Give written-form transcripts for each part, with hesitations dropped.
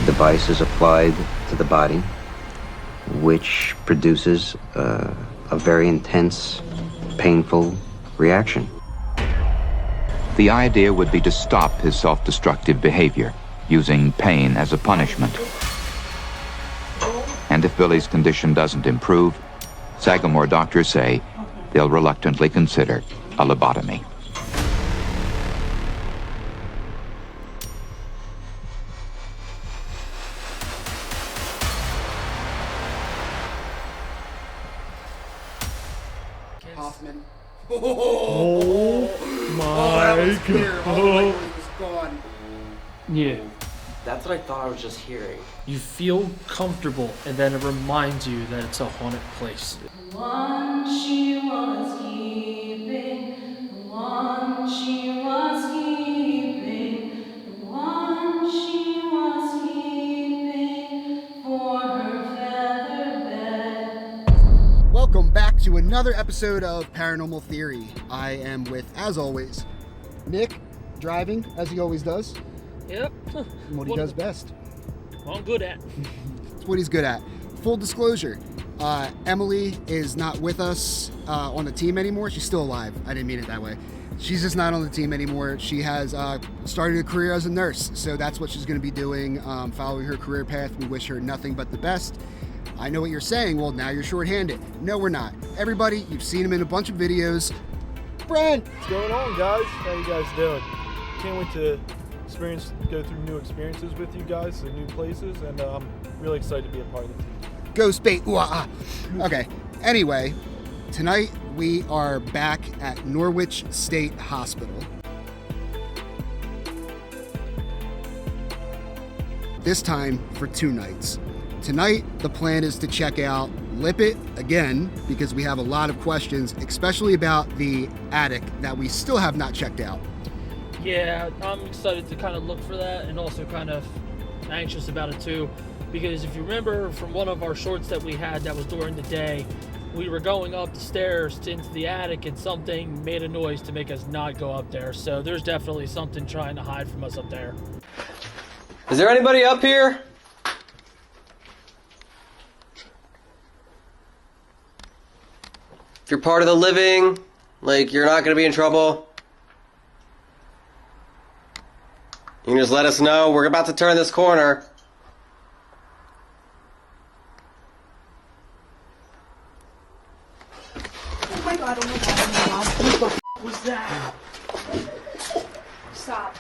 device is applied to the body, which produces a very intense, painful reaction. The idea would be to stop his self-destructive behavior, using pain as a punishment. And if Billy's condition doesn't improve, Sagamore doctors say they'll reluctantly consider a lobotomy. Hoffman. Oh my God. Yeah. That's what I thought I was just hearing. You feel comfortable, and then it reminds you that it's a haunted place. One she was keeping, the one she was keeping, the one she was keeping for her feather bed. Welcome back to another episode of Paranormal Theory. I am with, as always, Nick, driving, as he always does. Yep. And what he does best. What I'm good at. It's what he's good at. Full disclosure, Emily is not with us on the team anymore. She's still alive. I didn't mean it that way. She's just not on the team anymore. She has started a career as a nurse, so that's what she's going to be doing, following her career path. We wish her nothing but the best. I know what you're saying. Well, now you're shorthanded. No, we're not. Everybody, you've seen him in a bunch of videos. Brent! What's going on, guys? How you guys doing? Can't wait to go through new experiences with you guys and new places, and I'm really excited to be a part of the team. Ghost bait. Okay. Anyway, tonight we are back at Norwich State Hospital. This time for 2 nights. Tonight, the plan is to check out Lippet again, because we have a lot of questions, especially about the attic that we still have not checked out. Yeah, I'm excited to kind of look for that, and also kind of anxious about it too, because if you remember from one of our shorts that we had that was during the day, we were going up the stairs into the attic and something made a noise to make us not go up there. So there's definitely something trying to hide from us up there. Is there anybody up here? If you're part of the living, like, you're not going to be in trouble, you can just let us know. We're about to turn this corner. Oh my god, oh my god, oh my god. What the f was that? Stop.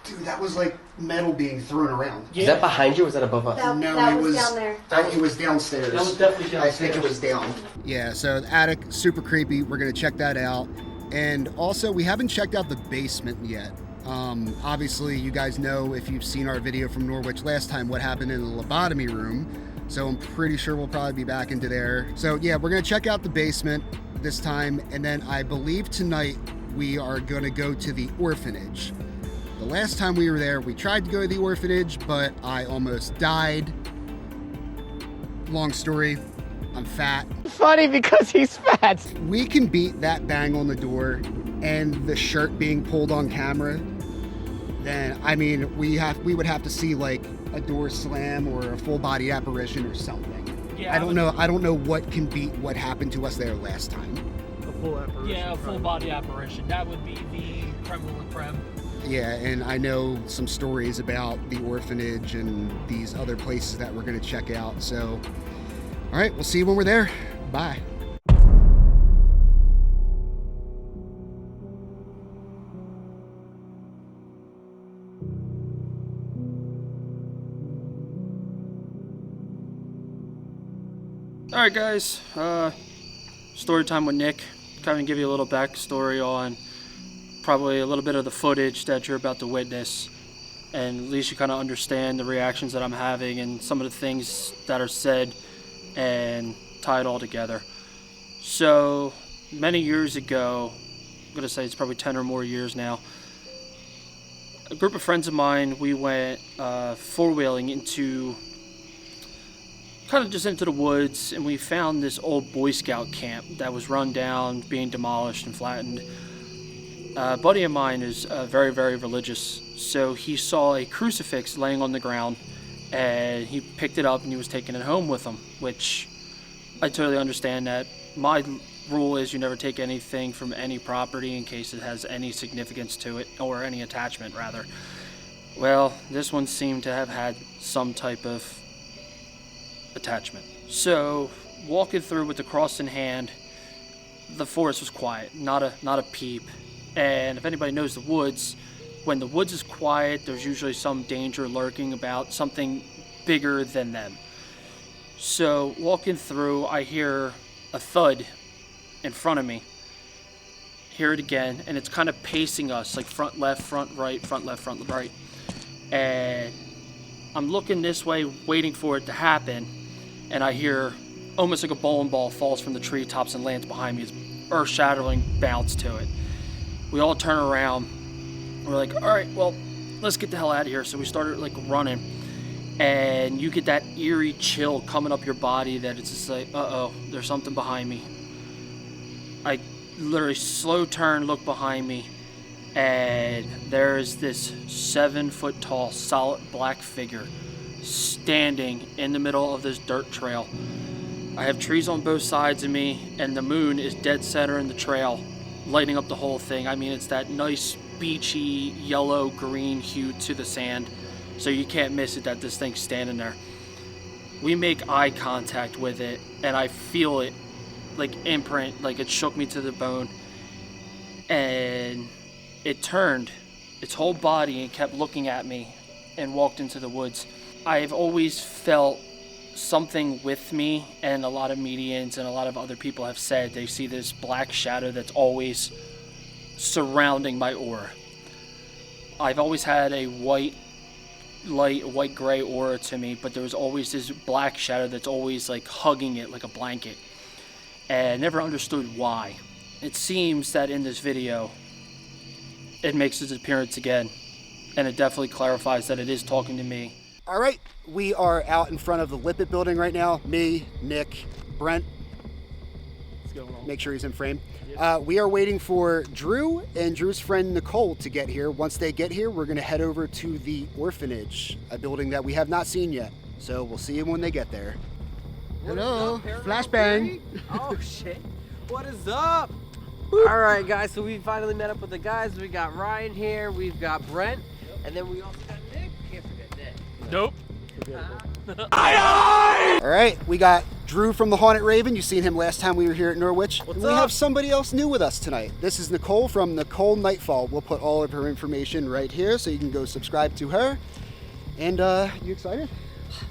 Dude, that was like metal being thrown around. Yeah. Is that behind you or is that above us? That was down there. It was downstairs. That was definitely downstairs. I think it was down. Yeah, so the attic, super creepy. We're going to check that out. And also, we haven't checked out the basement yet. Obviously, you guys know, if you've seen our video from Norwich last time, what happened in the lobotomy room. So I'm pretty sure we'll probably be back into there. So yeah, we're going to check out the basement this time. And then I believe tonight we are going to go to the Orphanage. The last time we were there, we tried to go to the Orphanage, but I almost died. Long story, I'm fat. Funny because he's fat. We can beat that bang on the door and the shirt being pulled on camera. Then, I mean, we would have to see like a door slam or a full body apparition or something. Yeah, I don't know what can beat what happened to us there last time. A full apparition. Yeah, a full body apparition. That would be the creme de la creme. Yeah, and I know some stories about the Orphanage and these other places that we're going to check out. So, all right, we'll see you when we're there. Bye. Alright guys, story time with Nick. Kind of give you a little backstory on probably a little bit of the footage that you're about to witness, and at least you kind of understand the reactions that I'm having and some of the things that are said and tie it all together. So many years ago, I'm going to say it's probably 10 or more years now, a group of friends of mine, we went four-wheeling into kind of just into the woods, and we found this old Boy Scout camp that was run down, being demolished and flattened. A buddy of mine is very, very religious, so he saw a crucifix laying on the ground, and he picked it up and he was taking it home with him, which I totally understand that. My rule is you never take anything from any property in case it has any significance to it, or any attachment rather. Well, this one seemed to have had some type of attachment. So, walking through with the cross in hand, the forest was quiet, not a peep. And if anybody knows the woods, when the woods is quiet, there's usually some danger lurking about, something bigger than them. So, walking through, I hear a thud in front of me. Hear it again, and it's kind of pacing us, like front, left, front, right, front, left, front, right. And I'm looking this way, waiting for it to happen, and I hear almost like a bowling ball falls from the treetops and lands behind me. It's earth-shattering bounce to it. We all turn around. We're like, all right, well, let's get the hell out of here. So we started like running, and you get that eerie chill coming up your body that it's just like, uh-oh, there's something behind me. I literally slow turn, look behind me, and there's this 7-foot tall, solid black figure standing in the middle of this dirt trail. I have trees on both sides of me, and the moon is dead center in the trail, lighting up the whole thing. I mean, it's that nice, beachy, yellow-green hue to the sand, so you can't miss it that this thing's standing there. We make eye contact with it, and I feel it, like, imprint, like it shook me to the bone, and it turned its whole body and kept looking at me and walked into the woods. I've always felt something with me, and a lot of medians and a lot of other people have said they see this black shadow that's always surrounding my aura. I've always had a white gray aura to me, but there was always this black shadow that's always like hugging it like a blanket, and I never understood why. It seems that in this video it makes its appearance again, and it definitely clarifies that it is talking to me. All right, we are out in front of the Lippitt building right now. Me, Nick, Brent. What's going on? Make sure he's in frame. We are waiting for Drew and Drew's friend Nicole to get here. Once they get here, we're going to head over to the Orphanage, a building that we have not seen yet. So we'll see them when they get there. Hello, flashbang. Oh shit, what is up? All right guys, so we finally met up with the guys. We got Ryan here, we've got Brent, and then we also got Nick. Can't forget Nick. Nope. All right, we got Drew from TheHauntedRaven. You seen him last time we were here at Norwich. What's we up? have somebody else new with us tonight. This is Nicole from Nicolenightfall. We'll put all of her information right here so you can go subscribe to her. And you excited?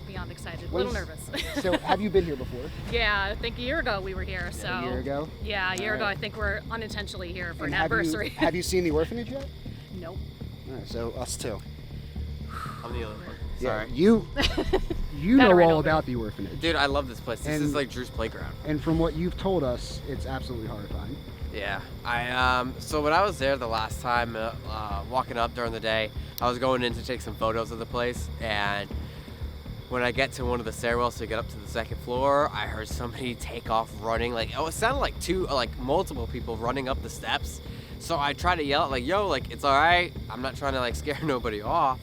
Beyond excited, a little nervous. So have you been here before? Yeah, I think a year ago we were here. So A year ago? Yeah, a year ago. right. I think we're unintentionally here for And an anniversary. Have you seen the Orphanage yet? Nope. All right, so us too. I'm the other one. Yeah, Sorry. you Better know right all over. about the Orphanage. Dude, I love this place. This And- is like Drew's playground. And from what you've told us, it's absolutely horrifying. Yeah, so when I was there the last time, walking up during the day, I was going in to take some photos of the place, and when I get to one of the stairwells to get up to the second floor, I heard somebody take off running. Like, it sounded like multiple people running up the steps. So I tried to yell, like, yo, like, it's all right. I'm not trying to like scare nobody off.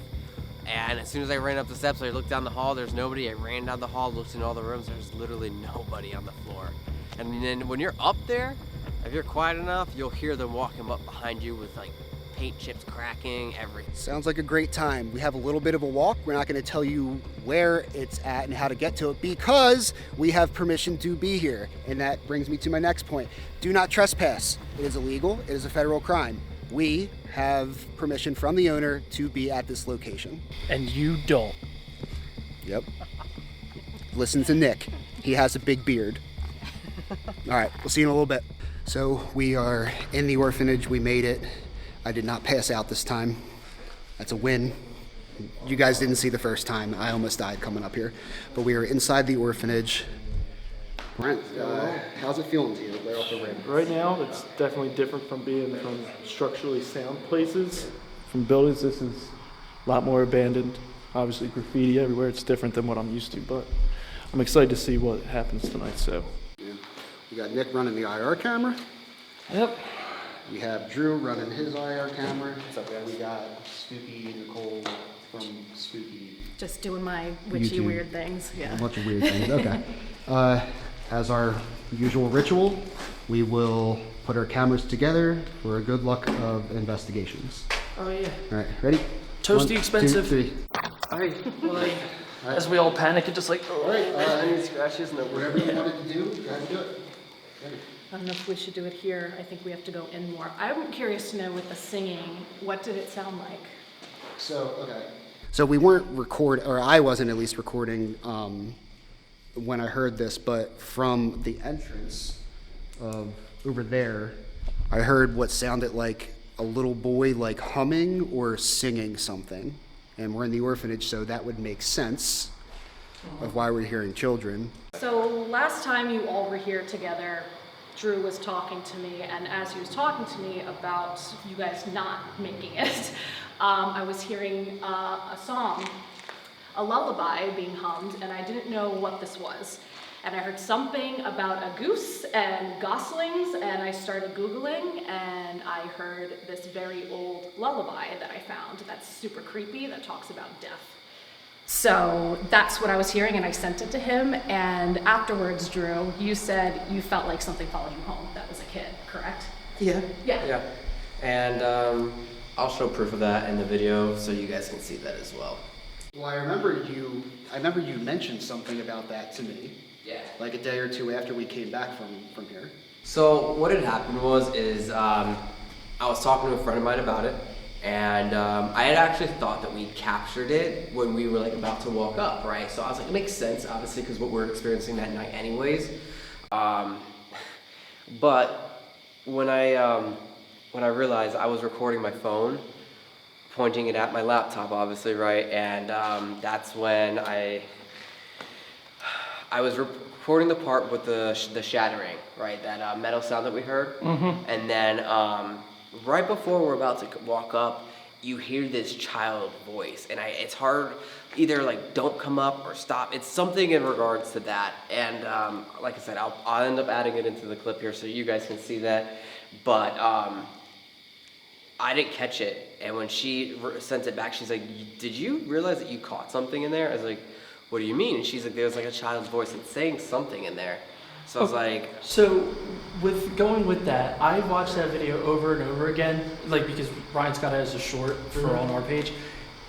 And as soon as I ran up the steps, I looked down the hall, there's nobody. I ran down the hall, looked in all the rooms, there's literally nobody on the floor. And then when you're up there, if you're quiet enough, you'll hear them walking up behind you with like paint chips cracking, everything. Sounds like a great time. We have a little bit of a walk. We're not going to tell you where it's at and how to get to it because we have permission to be here. And that brings me to my next point. Do not trespass. It is illegal. It is a federal crime. We have permission from the owner to be at this location. And you don't. Yep. Listen to Nick. He has a big beard. All right, we'll see you in a little bit. So we are in the Orphanage. We made it. I did not pass out this time. That's a win. You guys didn't see the first time. I almost died coming up here. But we are inside the Orphanage. Brent, how's it feeling to you right off the rim? Right now, it's definitely different from being from structurally sound places. From buildings, this is a lot more abandoned. Obviously, graffiti everywhere. It's different than what I'm used to, but I'm excited to see what happens tonight. So, Yeah. We got Nick running the IR camera. yep. We have Drew running his IR camera. We got Spooky Nicole from Spooky Just doing my witchy YouTube. weird things. Yeah. A bunch of weird things. Okay. As our usual ritual, we will put our cameras together for a good luck of investigations. Oh yeah. All right, ready? Toasty 1, expensive. 2, 3. Alright, as we all panic and just like, All right, Any scratches? No. whatever you wanted to do, go ahead and do it. I don't know if we should do it here. I think we have to go in more. I'm curious to know with the singing, what did it sound like? So we weren't or I wasn't at least recording when I heard this, but from the entrance over there, I heard what sounded like a little boy like humming or singing something. And we're in the orphanage, so that would make sense of why we're hearing children. So last time you all were here together, Drew was talking to me, and as he was talking to me about you guys not making it, I was hearing a song, a lullaby being hummed, and I didn't know what this was. And I heard something about a goose and goslings, and I started Googling, and I heard this very old lullaby that I found that's super creepy, that talks about death. So that's what I was hearing, and I sent it to him, and afterwards, Drew, you said you felt like something followed you home. That was a kid, correct? Yeah. Yeah. Yeah. And I'll show proof of that in the video so you guys can see that as well. Well, I remember you mentioned something about that to me. Yeah. Like a day or two after we came back from here. So what had happened was I was talking to a friend of mine about it, and I had actually thought that we captured it when we were like about to walk up, right? So I was like, it makes sense, obviously, because what we're experiencing that night anyways. But when I realized I was recording my phone, pointing it at my laptop, obviously, right? And that's when I was recording the part with the shattering, right? That metal sound that we heard. Mm-hmm. And then right before we're about to walk up, you hear this child voice, and it's hard, either like don't come up or stop. It's something in regards to that. And like I said, I'll end up adding it into the clip here so you guys can see that. But I didn't catch it, and when she sent it back, she's like, "Did you realize that you caught something in there?" I was like, "What do you mean?" And she's like, "There's like a child's voice that's saying something in there." So I was like, So with going with that, I watched that video over and over again, like because Ryan Scott has a short for on our page,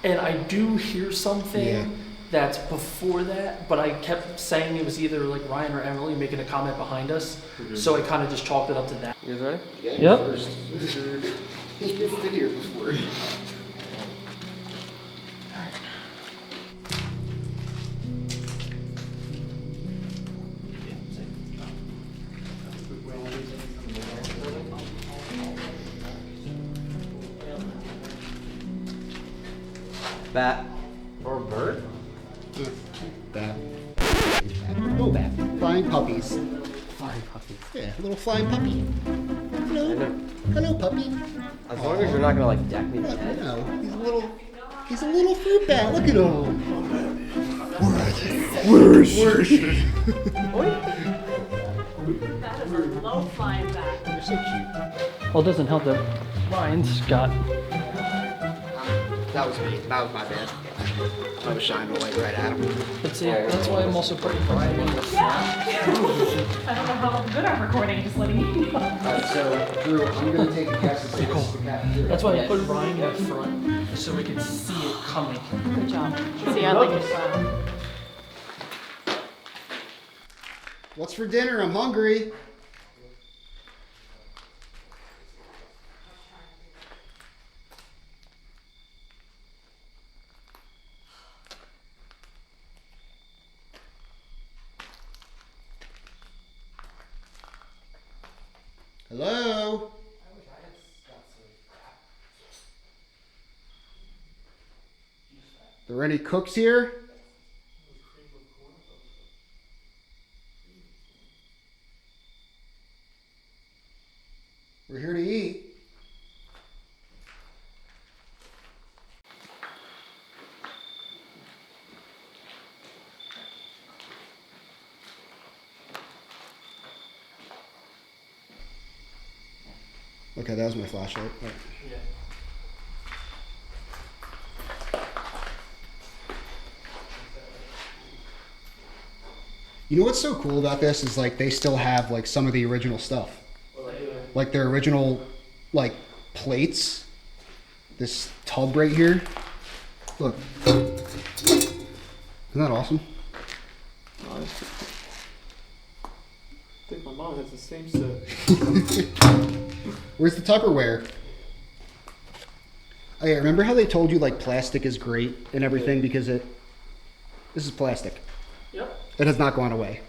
and I do hear something that's before that, but I kept saying it was either like Ryan or Emily making a comment behind us, so I kind of just chalked it up to that. "You guys ready?" Yep. He's been here before. Bat or bird? Bat. No bat. Flying puppies. Flying puppies. Yeah, a little flying puppy. Hello. Hello, puppy. As long as you're not gonna like deck me to I death. know. He's a little fruit bat. Look at him. That is a low flying bat. They're so cute. Well, it doesn't help that Ryan's got. That was me. That was my bad. I was shining the light right at him. That's why I'm also putting Ryan in the front. I don't know how good I'm recording, just letting you know. So, Drew, I'm going to take a guess at this. That's why I put Ryan in the front, so we can see it coming. Good job. See, I like it. What's for dinner? I'm hungry. Hello? There any cooks here? We're here to eat. Okay, that was my flashlight. All right. You know what's so cool about this is like they still have like some of the original stuff. Like their original like plates. This tub right here. Look. Isn't that awesome? I think my mom has the same set. Where's the Tupperware? Oh yeah, remember how they told you like plastic is great and everything because this is plastic. Yep. It has not gone away.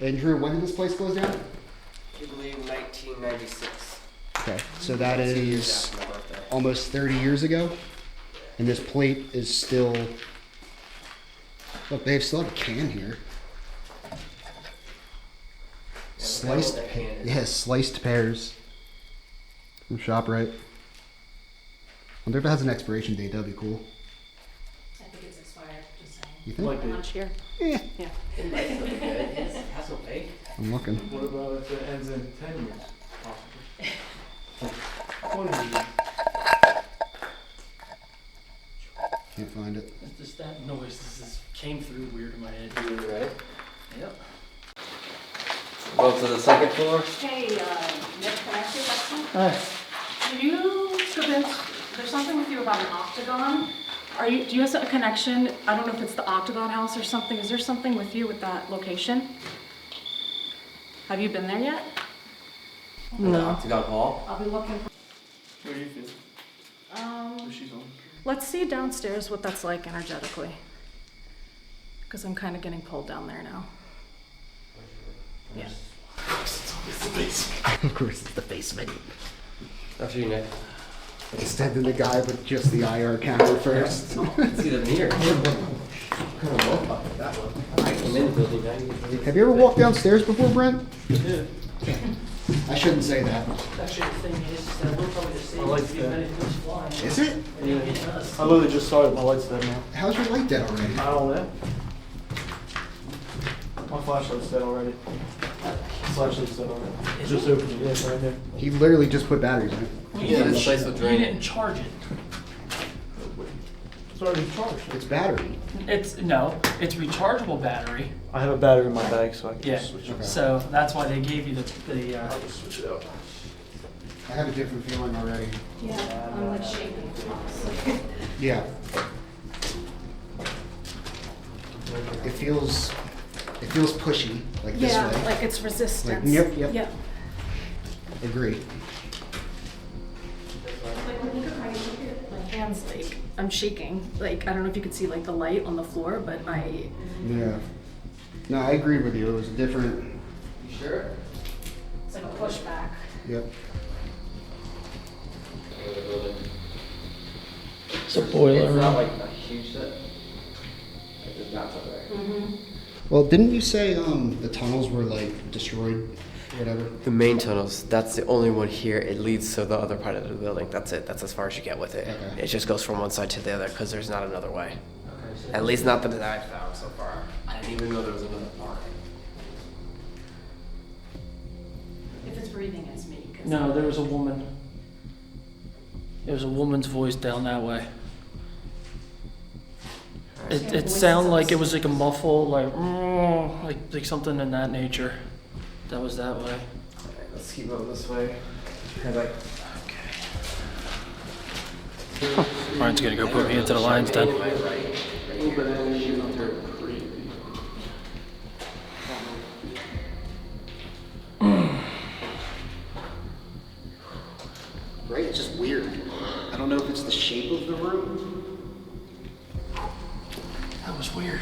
And Drew, when did this place close down? I believe 1996. Okay, so that is almost 30 years ago. And this plate is still, look, they still have a can here. Sliced, sliced pears from ShopRite. Wonder if it has an expiration date. That'd be cool. I think it's expired, just saying. You think? Might be. Lunch here. Yeah. Yeah. Has no pay. I'm looking. What about if it ends in 10 years? Possibly. 20 years. Can't find it. It's just that noise. This came through weird in my head. You ready? Yep. Go to the second floor. Hey, Nick, can I ask you a question? Hi. Do you convince, there's something with you about an octagon? Do you have a connection? I don't know if it's the Octagon House or something. Is there something with you with that location? Have you been there yet? No. Octagon Hall. I'll be looking for. What do you feel? She's on. Let's see downstairs what that's like energetically. Because I'm kind of getting pulled down there now. Yeah. Of course, it's the basement. After you, Nick. Extend to the guy with just the IR camera first. See the mirror. I came in the building. Have you ever walked downstairs before, Brent? Yeah. I shouldn't say that. Actually, the thing is that we're probably the same. I like that. Is it? I literally just saw it. My light's dead now. How's your light dead already? I don't know. My flashlight's dead already. Flashlight's dead already. Just opened it. Yeah, it's right there. He literally just put batteries in it. Yeah, this place will drain. You didn't charge it. It's already charged. It's battery. It's rechargeable battery. I have a battery in my bag, so I can Yeah. just switch it. So that's why they gave you the I'll just switch it out. I have a different feeling already. Yeah, I'm like shaking. Yeah. It feels pushy, like this Yeah, way. like it's resistance. yep. Yeah. Agree. Like look at my hands, like I'm shaking. Like I don't know if you could see like the light on the floor, but Yeah. No, I agree with you. It was a different. You sure? it's like a pushback. Yep. It's a boiler It's not room. like a huge set. It's just not something. Well, didn't you say the tunnels were like destroyed, whatever? The main tunnels, that's the only one here. It leads to the other part of the building. That's it. That's as far as you get with it. Okay. It just goes from one side to the other because there's not another way. At least not that I've found so far. I didn't even know there was another part. If it's breathing, it's me. 'Cause No, there was a woman. There was a woman's voice down that way. It sounded like it was like a muffle, like something in that nature. That was that way. Alright, let's keep going this way. Like, Ryan's gonna go put me into the lion's den. Right? It's just weird. I don't know if it's the shape of the room. That was weird.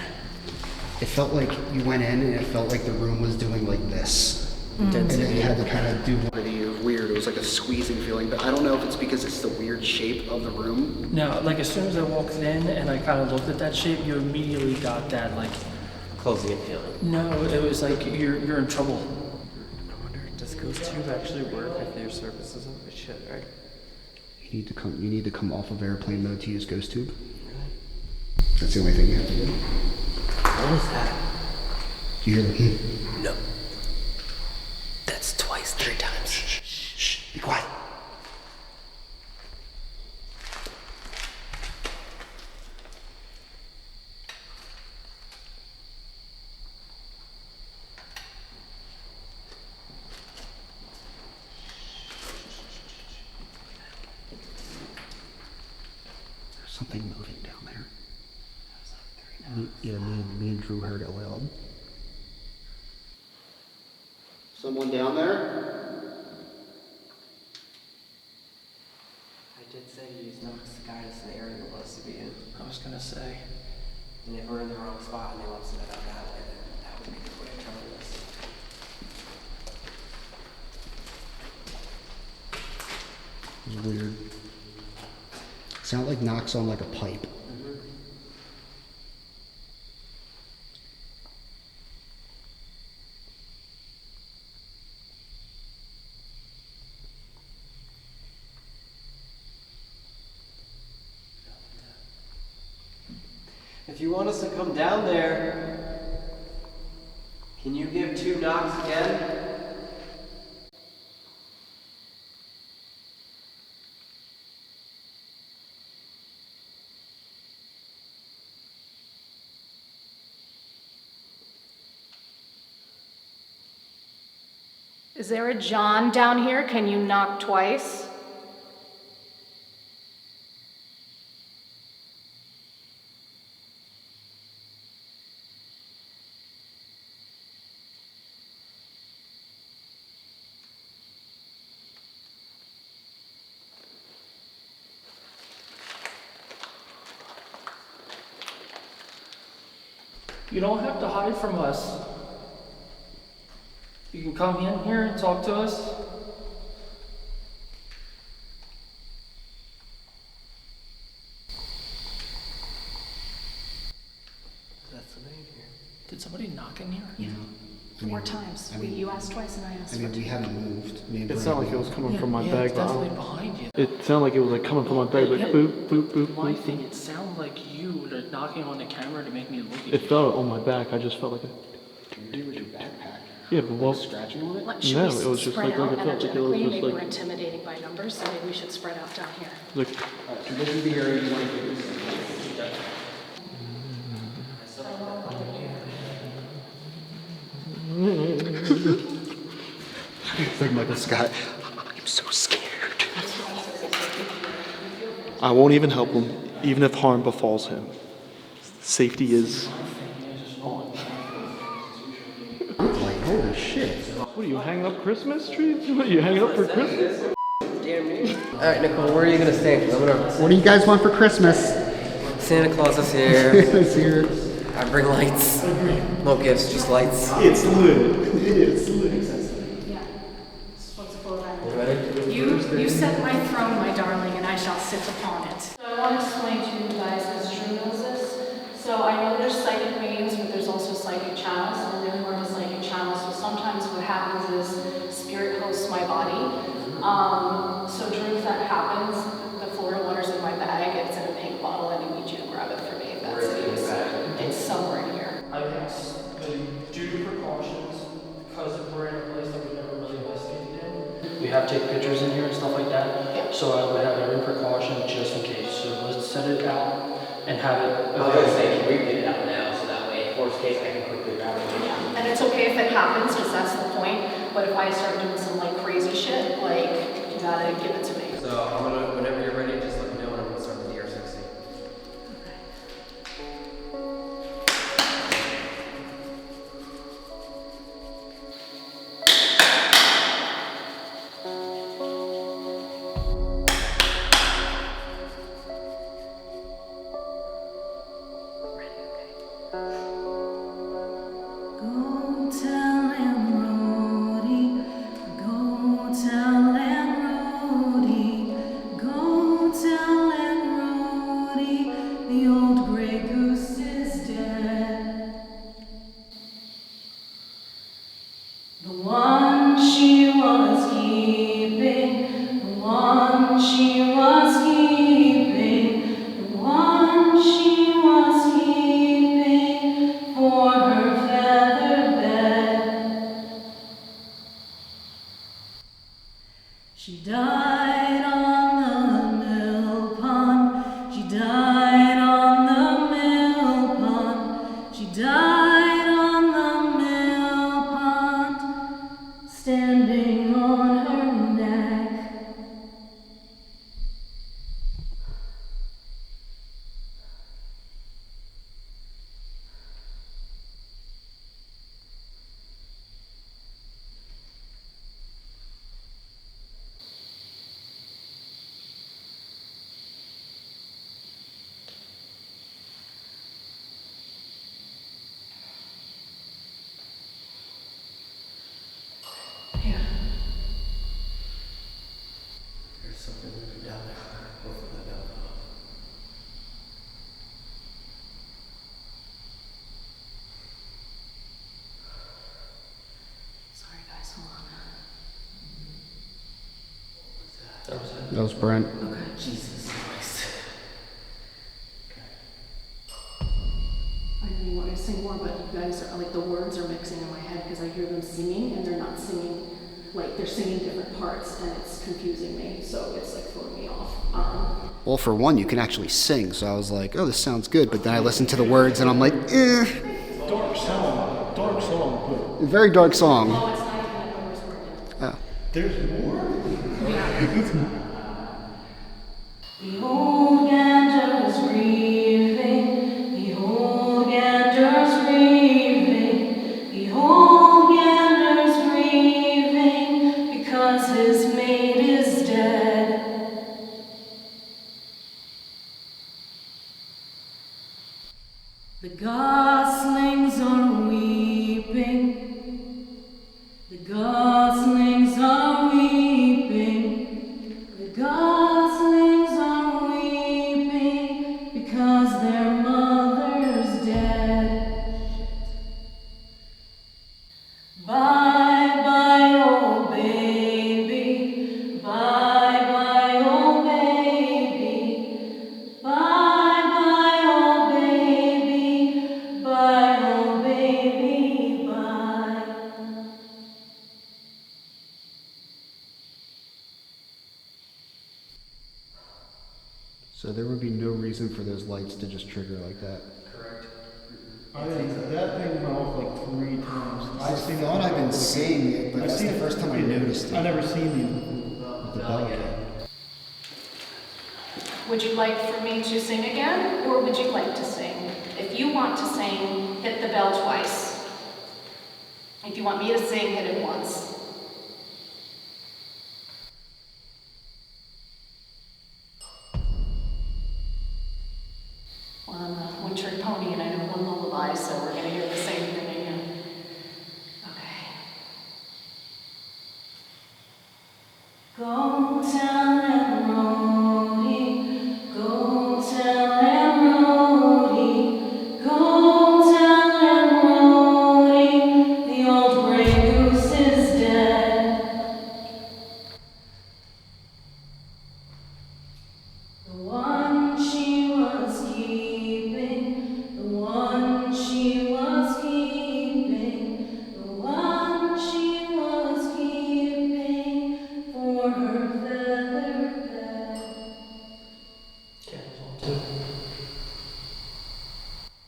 It felt like you went in and it felt like the room was doing like this. And then you had to kind of do pretty weird. It was like a squeezing feeling, but I don't know if it's because it's the weird shape of the room. No, like as soon as I walked in and I kind of looked at that shape, you immediately got that like. closing and healing. No, it was like you're in trouble. I wonder, does Ghost Tube actually work if your service isn't? It should, right? You need to come off of airplane mode to use Ghost Tube. That's the only thing you have to do. What was that? Do you hear the No. That's twice, 3 times. Shh, be quiet. Me and Drew heard it loud. Someone down there? I did say to use Nox to guide us in the area we're supposed to be in. I was gonna say. And if we're in the wrong spot and they want us to head out that way, then that would be the way of telling us. It was weird. Sounded like knocks on like a pipe. If you want us to come down there, can you give 2 knocks again? Is there a John down here? Can you knock twice? You don't have to hide from us. You can come in here and talk to us. That's the name here. Did somebody knock in here? Yeah. 4 times. You asked twice and I asked I mean, for 2. we haven't moved. Me and It Brad sounded like it was coming from my bag, it's but I definitely don't- behind you. it sounded like it was like coming from my bag, like boop, boop, boop, My boop. thing, it sounded like you were knocking on the camera to make me look at It you. felt on my back. I just felt like a. Do with your backpack. Yeah, but well, Scratching on it? Should No, we it was just spread like out it felt like it was energetically? just Maybe like- we're intimidating by numbers, so maybe we should spread out down here. like This is the area you want to do. It's like Michael Scott. I'm so scared. I won't even help him, even if harm befalls him. Safety is. Like, holy shit. What are you hanging up Christmas trees? What are you hanging up for Christmas? Alright, Nicole, where are you gonna stay? 'Cause I'm gonna. What do you guys want for Christmas? Santa Claus is here. It's here. I bring lights. No gifts, just lights. It's lit. It's lit. Yeah. What's the full event? You ready? You set my throne, my darling, and I shall sit upon it. So I want to explain to you guys, because Drew knows this. So I know there's psychic mediums, but there's also psychic channels, and really more of a psychic channel. So sometimes what happens is spirit hosts my body. So Drew, if that happens, the Florida water's in my bag. It's in a pink bottle, and I need you to grab it for me. If that's Where is it in the bag? It's somewhere in here. I guess, due to precautions, because if we're in a place that we've never really investigated in, we have to take pictures in here and stuff like that. So I would have every precaution just in case. So let's set it out and have it. I was gonna say, can we get it out now so that way, worst case, I can quickly grab it. And it's okay if it happens, because that's the point. But if I start doing some like crazy shit, like you gotta give it to me. So I'm gonna, whenever you're ready, just let me know and I'm gonna start the DR60. Go tell him, Rudy. Go tell him, Rudy. Go tell him, Rudy. The old gray goose is dead. The one she was keeping. The one she was keeping. The one she was keeping for her feather bed. She died on the mill pond. She died on the mill pond. She died on the mill pond, standing on her neck. That was Brent. Okay, Jesus Christ. I know you want me to sing more, but you guys are like the words are mixing in my head because I hear them singing and they're not singing, like they're singing different parts and it's confusing me. So it's like throwing me off. Well, for one, you can actually sing, so I was like, oh, this sounds good. But then I listened to the words and I'm like, eh. Dark song. Dark song. Very dark song. Oh, it's not even at the worst word yet. Oh. There's more? Behold, Gander's grieving. Behold, Gander's grieving. Behold, Gander's grieving because his mate is dead. The goslings are weeping. The goslings are weeping. The goslings are weeping because their mother's dead. Bye bye, oh baby. Bye bye, oh baby. Bye bye, oh baby. Bye, oh baby. Bye. So there would be no reason for those lights to just trigger like that. That thing went off like 3 times. I thought I've been seeing it, but that's the first time I noticed it. I never seen The bell yet. Would you like for me to sing again, or would you like to sing? If you want to sing, hit the bell twice. If you want me to sing, hit it once. Well, I'm a one-trick pony and I know one lullaby, so we're gonna hear the same thing again. Okay. Go tell them, Rhodey. Go tell them, Rhodey. Go tell them, Rhodey. The old gray goose is dead. The one she was keeping, the one she was keeping, the one she was keeping for her feather bed.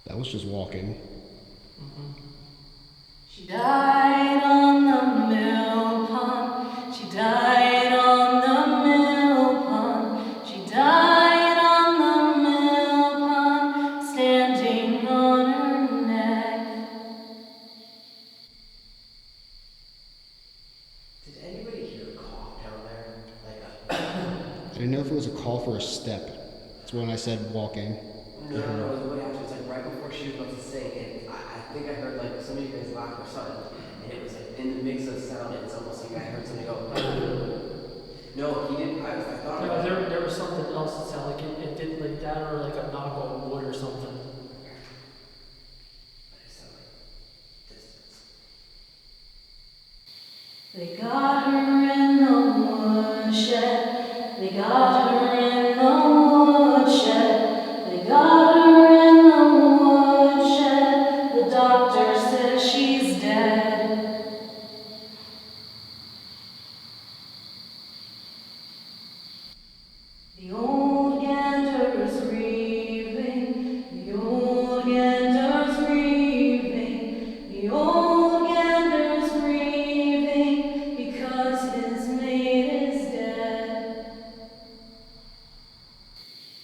That was just walking. She died on the mill pond. She died on the mill pond. She died on the mill pond, standing on her neck. Did anybody hear a cough down there? Like I didn't know if it was a call for a step. That's when I said walking. no, it was way after. It was like right before she was about to sing, and I think I heard like some of you guys laugh or something, and it was like in the mix of sound, it's almost like I heard something go. No, he didn't. I thought. No, there was something else that sounded like it did like that or like a knock on wood or something. But it sounded like distance. They got her in the woodshed. They got her in the woodshed. They got her in the woodshed. The doctor says she's dead. The old gander's grieving. The old gander's grieving. The old gander's grieving because his mate is dead.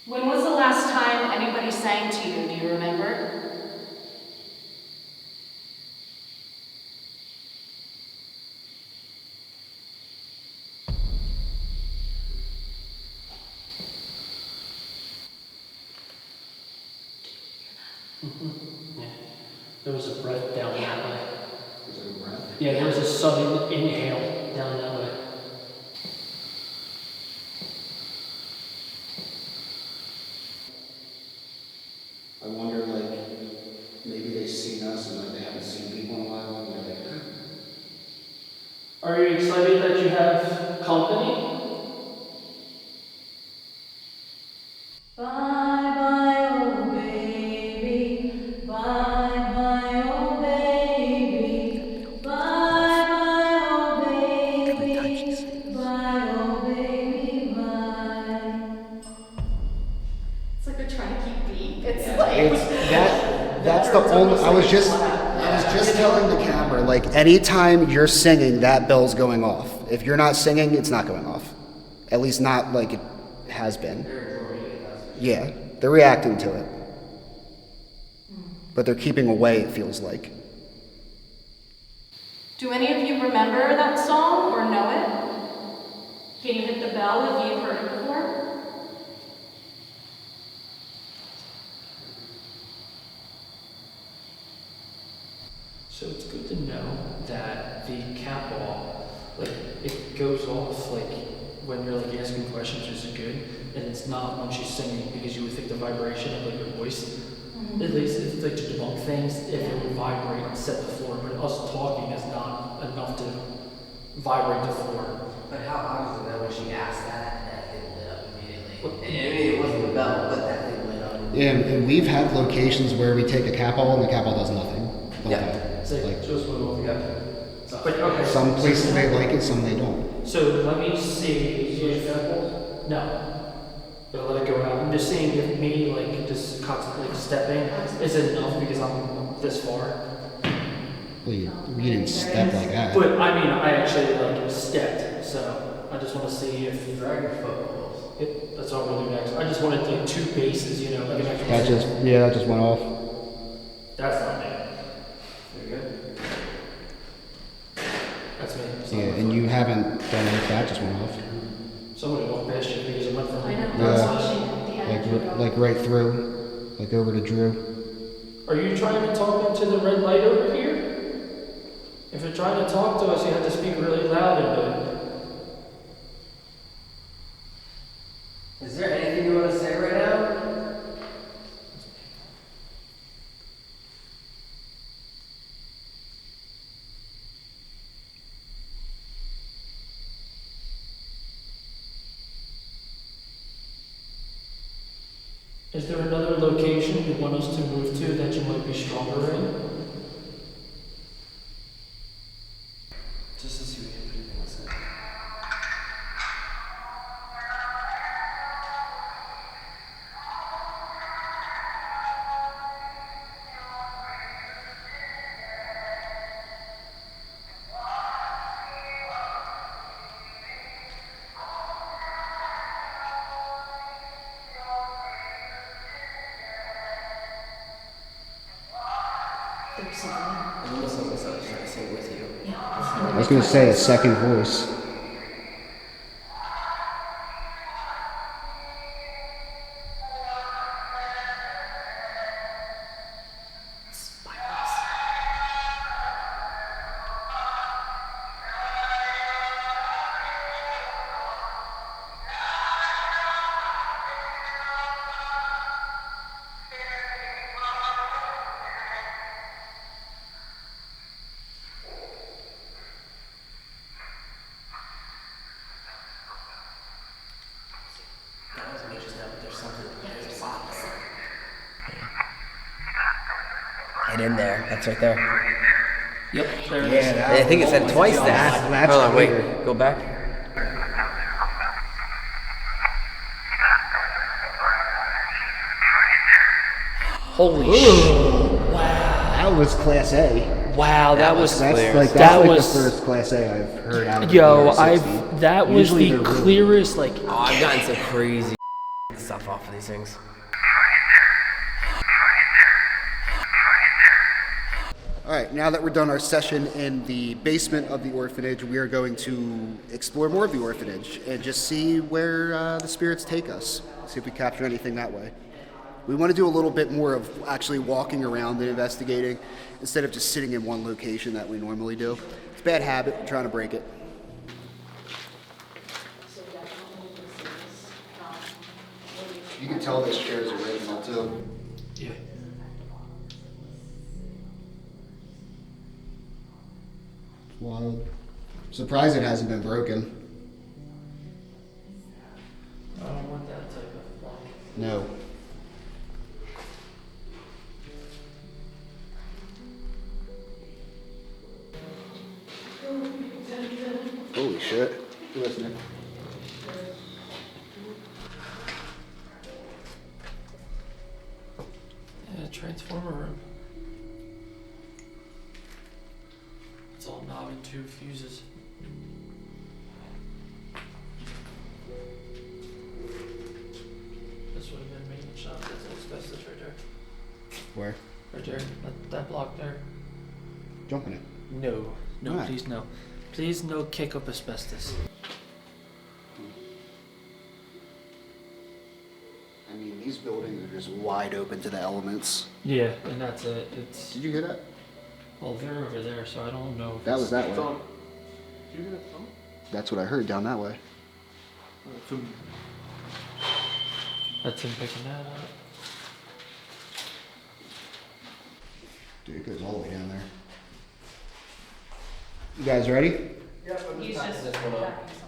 When was the last time anybody sang to you? Do you remember? Yeah. There was a breath down that way. Was it a breath? Yeah, there was a sudden inhale down that way. I wonder, like, maybe they've seen us and like they haven't seen people in a while, and they're like, Are you excited that you have company? the only. I was just telling the camera, like, anytime you're singing, that bell's going off. If you're not singing, it's not going off. At least not like it has been. Yeah, they're reacting to it. But they're keeping away, it feels like. Do any of you remember that song or know it? Can you hit the bell if you've heard it before? So it's good to know that the cat ball, like, it goes off, like, when you're, like, asking questions, which is good, and it's not when she's singing, because you would think the vibration of, like, your voice, at least it's, like, to debunk things, if it would vibrate and set the floor, but us talking is not enough to vibrate the floor. But how obvious is that when she asked that thing lit up immediately? I mean, it wasn't the bell, but that thing lit up. Yeah, and we've had locations where we take a cat ball and the cat ball does nothing. Yeah. Like, just went off, yeah. But, okay. Some places they like it, some they don't. So let me see if, no. But let it go out. I'm just seeing if me, like, just constantly stepping is enough because I'm this far. Well, you didn't step like that. But, I mean, I actually, like, stepped, so I just want to see if... Drag your foot. Yep, that's all we'll do next. I just wanted, like, 2 bases, you know, like an extra... That just went off. That's not me. Very good. That's me. Yeah, and you haven't done anything, that just went off. Somebody walked past you because it went from... I know. Like right through, like over to Drew. Are you trying to talk into the red light over here? If you're trying to talk to us, you have to speak really loud into it. Is there anything you want to say right now? Is there another location you want us to move to that you might be stronger in? Just to see what anything was said. I almost like myself trying to sing with you. I was gonna say a second voice. That was me just now, but there's something. There's a box. Get in there. That's right there. Yep, there it is. Yeah, I think it said twice that. That's Hold on, wait. weird. Go back. Holy shit. That was Class A. Wow, that was That's clear. like that the was first Class A I've heard out of Yo, the I've that was Usually the they're really- clearest like Oh, I've gotten some crazy stuff off of these things. All right, now that we're done our session in the basement of the orphanage, we are going to explore more of the orphanage and just see where the spirits take us. See if we capture anything that way. We want to do a little bit more of actually walking around and investigating instead of just sitting in one location that we normally do. It's a bad habit. We're trying to break it. You can tell this chair is original too. yeah. Wild. Surprised it hasn't been broken. I don't want that type of block. No. Holy shit. You listening? Yeah, transformer room. Probably 2 fuses. This would have been maintenance shop. That's asbestos right there. Where? Right there. That block there. Jumping it. No. No, Why? please no. Please no kick up asbestos. I mean, these buildings are just wide open to the elements. Yeah, and that's it. It's. Did you hear that? Well, they're over there, so I don't know. If That was that way. Did you hear that thump? That's what I heard down that way. That's him picking that up. Dude, it goes all the way down there. You guys ready? He's just this one up. attacking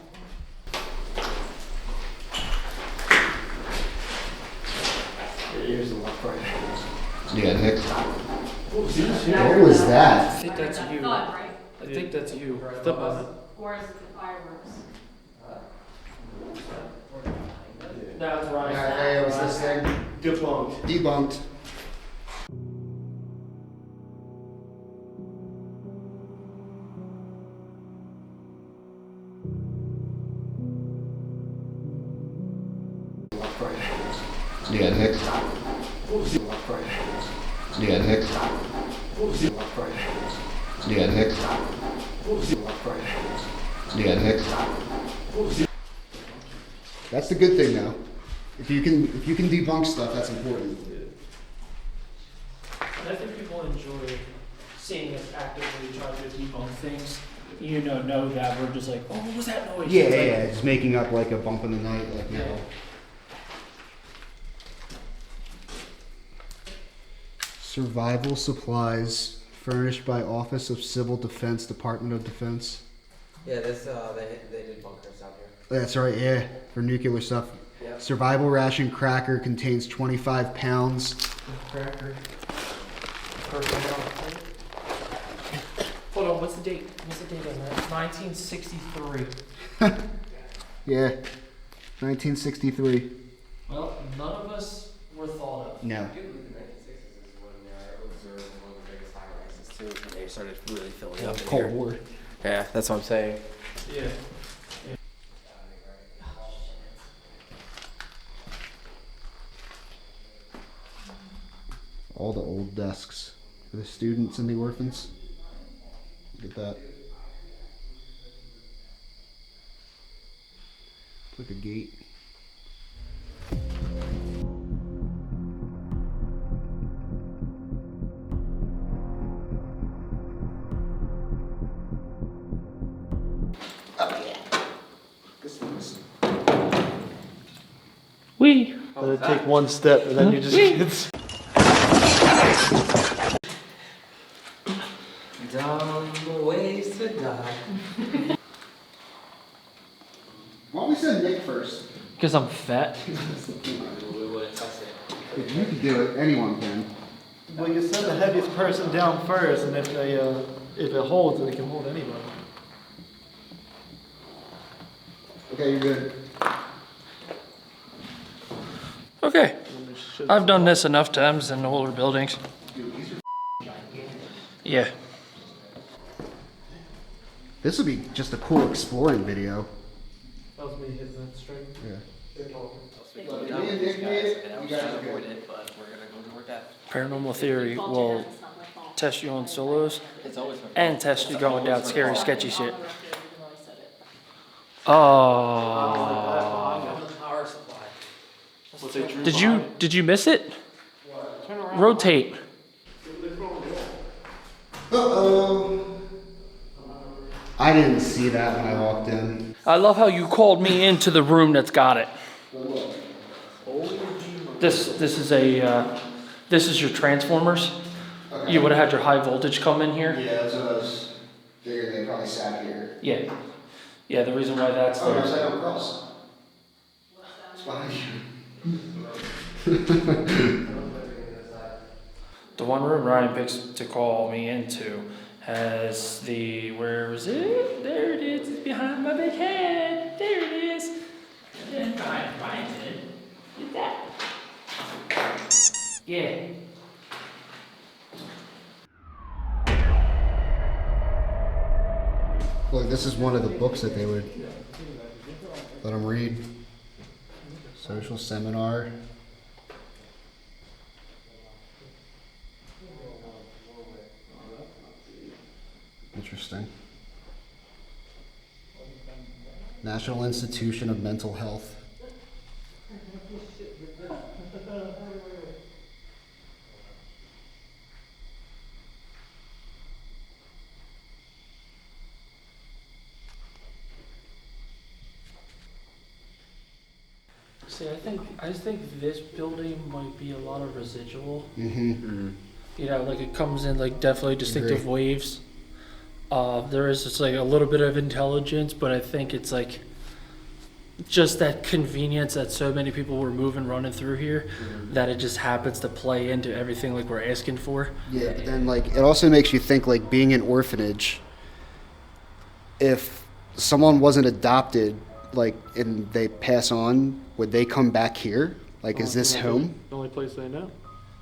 something. Here's the left right. Yeah, Nick. What What was I that? think that's you. Thud, right? I think that's you. Step on it. Or is it the fireworks? That's right. Hey, what's this thing? Debunked. Debunked. Left right. Yeah, Nick. Left right. Yeah, Nick. Left right. Yeah, Nick. Left right. Yeah, Nick. That's the good thing, though. If you can debunk stuff, that's important. I think people enjoy seeing us actively try to debunk things. You know that we're just like, oh, what was that noise? Yeah, It's yeah, like, yeah. Just making up like a bump in the night, like you know. Survival supplies furnished by Office of Civil Defense, Department of Defense. Yeah, this they did bunkers out here. That's right, yeah, for nuclear stuff. Yep. Survival ration cracker contains 25 pounds. Cracker. Hold on, what's the date? What's the date on that? 1963. Yeah, 1963. Well, none of us were thought of. No. I do believe the 1960s is when they observed one of the biggest high rises too, when they started really filling up. in Cold here. War. Yeah, that's what I'm saying. Yeah. All the old desks for the students and the orphans. Look at that. It's like a gate. Oh yeah. This thing's We. Let it take one step and then you just get. Dumb ways to die. Why don't we send Nick first? Because I'm fat. We wouldn't touch it. If you can do it, anyone can. Well, you send the heaviest person down first, and if it holds, then it can hold anybody. Okay, you're good. Okay. I've done this enough times in older buildings. Yeah. This would be just a cool exploring video. That was me hitting that string. Yeah. They're talking. Paranormal theory will test you on solos and test you going down scary, sketchy shit. Oh. Did you miss it? Rotate. Uh-oh. I didn't see that when I walked in. I love how you called me into the room that's got it. This is your transformers. Okay. You would have had your high voltage come in here. Yeah, that's what I was figuring. They probably sat here. Yeah. Yeah, the reason why that's Oh, there. upside down cross. It's behind you. The one room Ryan picks to call me into has the, where is it? There it is, it's behind my big head. There it is. And Ryan did. Get that. Yeah. Look, this is one of the books that they would let them read. Social seminar. Interesting. National Institution of Mental Health. See, I think this building might be a lot of residual. Mm-hmm. You know, like it comes in like definitely distinctive Agree. waves. There is just like a little bit of intelligence, but I think it's like just that convenience that so many people were moving, running through here, that it just happens to play into everything like we're asking for. Yeah, but then like it also makes you think like being an orphanage, if someone wasn't adopted, like and they pass on, would they come back here? Like, is this home? The only place they know.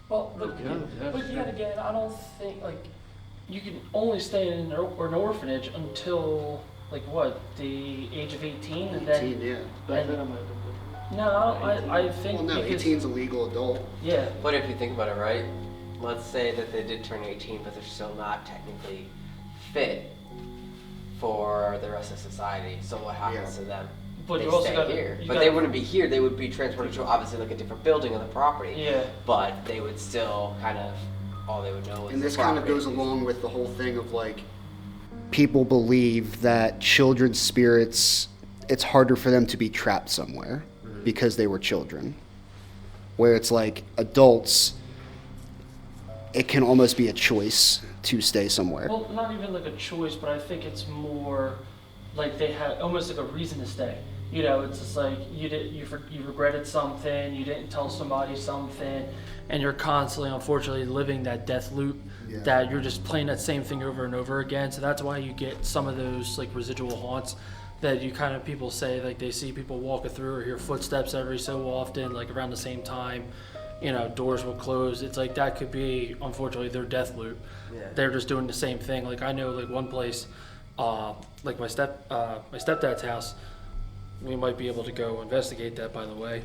Well, but yet again, I don't think like you can only stay in an orphanage until like what, the age of 18, and then 18, yeah. Back then I might have been. no, I think Well, no, because, 18's a legal adult. yeah. But if you think about it, right? Let's say that they did turn 18, but they're still not technically fit for the rest of society. So what happens to them? But They you also stay got here. But they wouldn't be here. They would be transported to obviously like a different building on the property. Yeah. But they would still kind of, all they would know is And the this kind of property. goes along with the whole thing of like, people believe that children's spirits, it's harder for them to be trapped somewhere because they were children. Where it's like adults, it can almost be a choice to stay somewhere. Well, not even like a choice, but I think it's more like they had almost like a reason to stay. You know, it's just like you regretted something, you didn't tell somebody something, and you're constantly, unfortunately, living that death loop. Yeah. That you're just playing that same thing over and over again. So that's why you get some of those like residual haunts that you kind of people say like they see people walking through or hear footsteps every so often, like around the same time. You know, doors will close. It's like that could be, unfortunately, their death loop. Yeah. They're just doing the same thing. Like I know, like one place, like my stepdad's house. We might be able to go investigate that, by the way.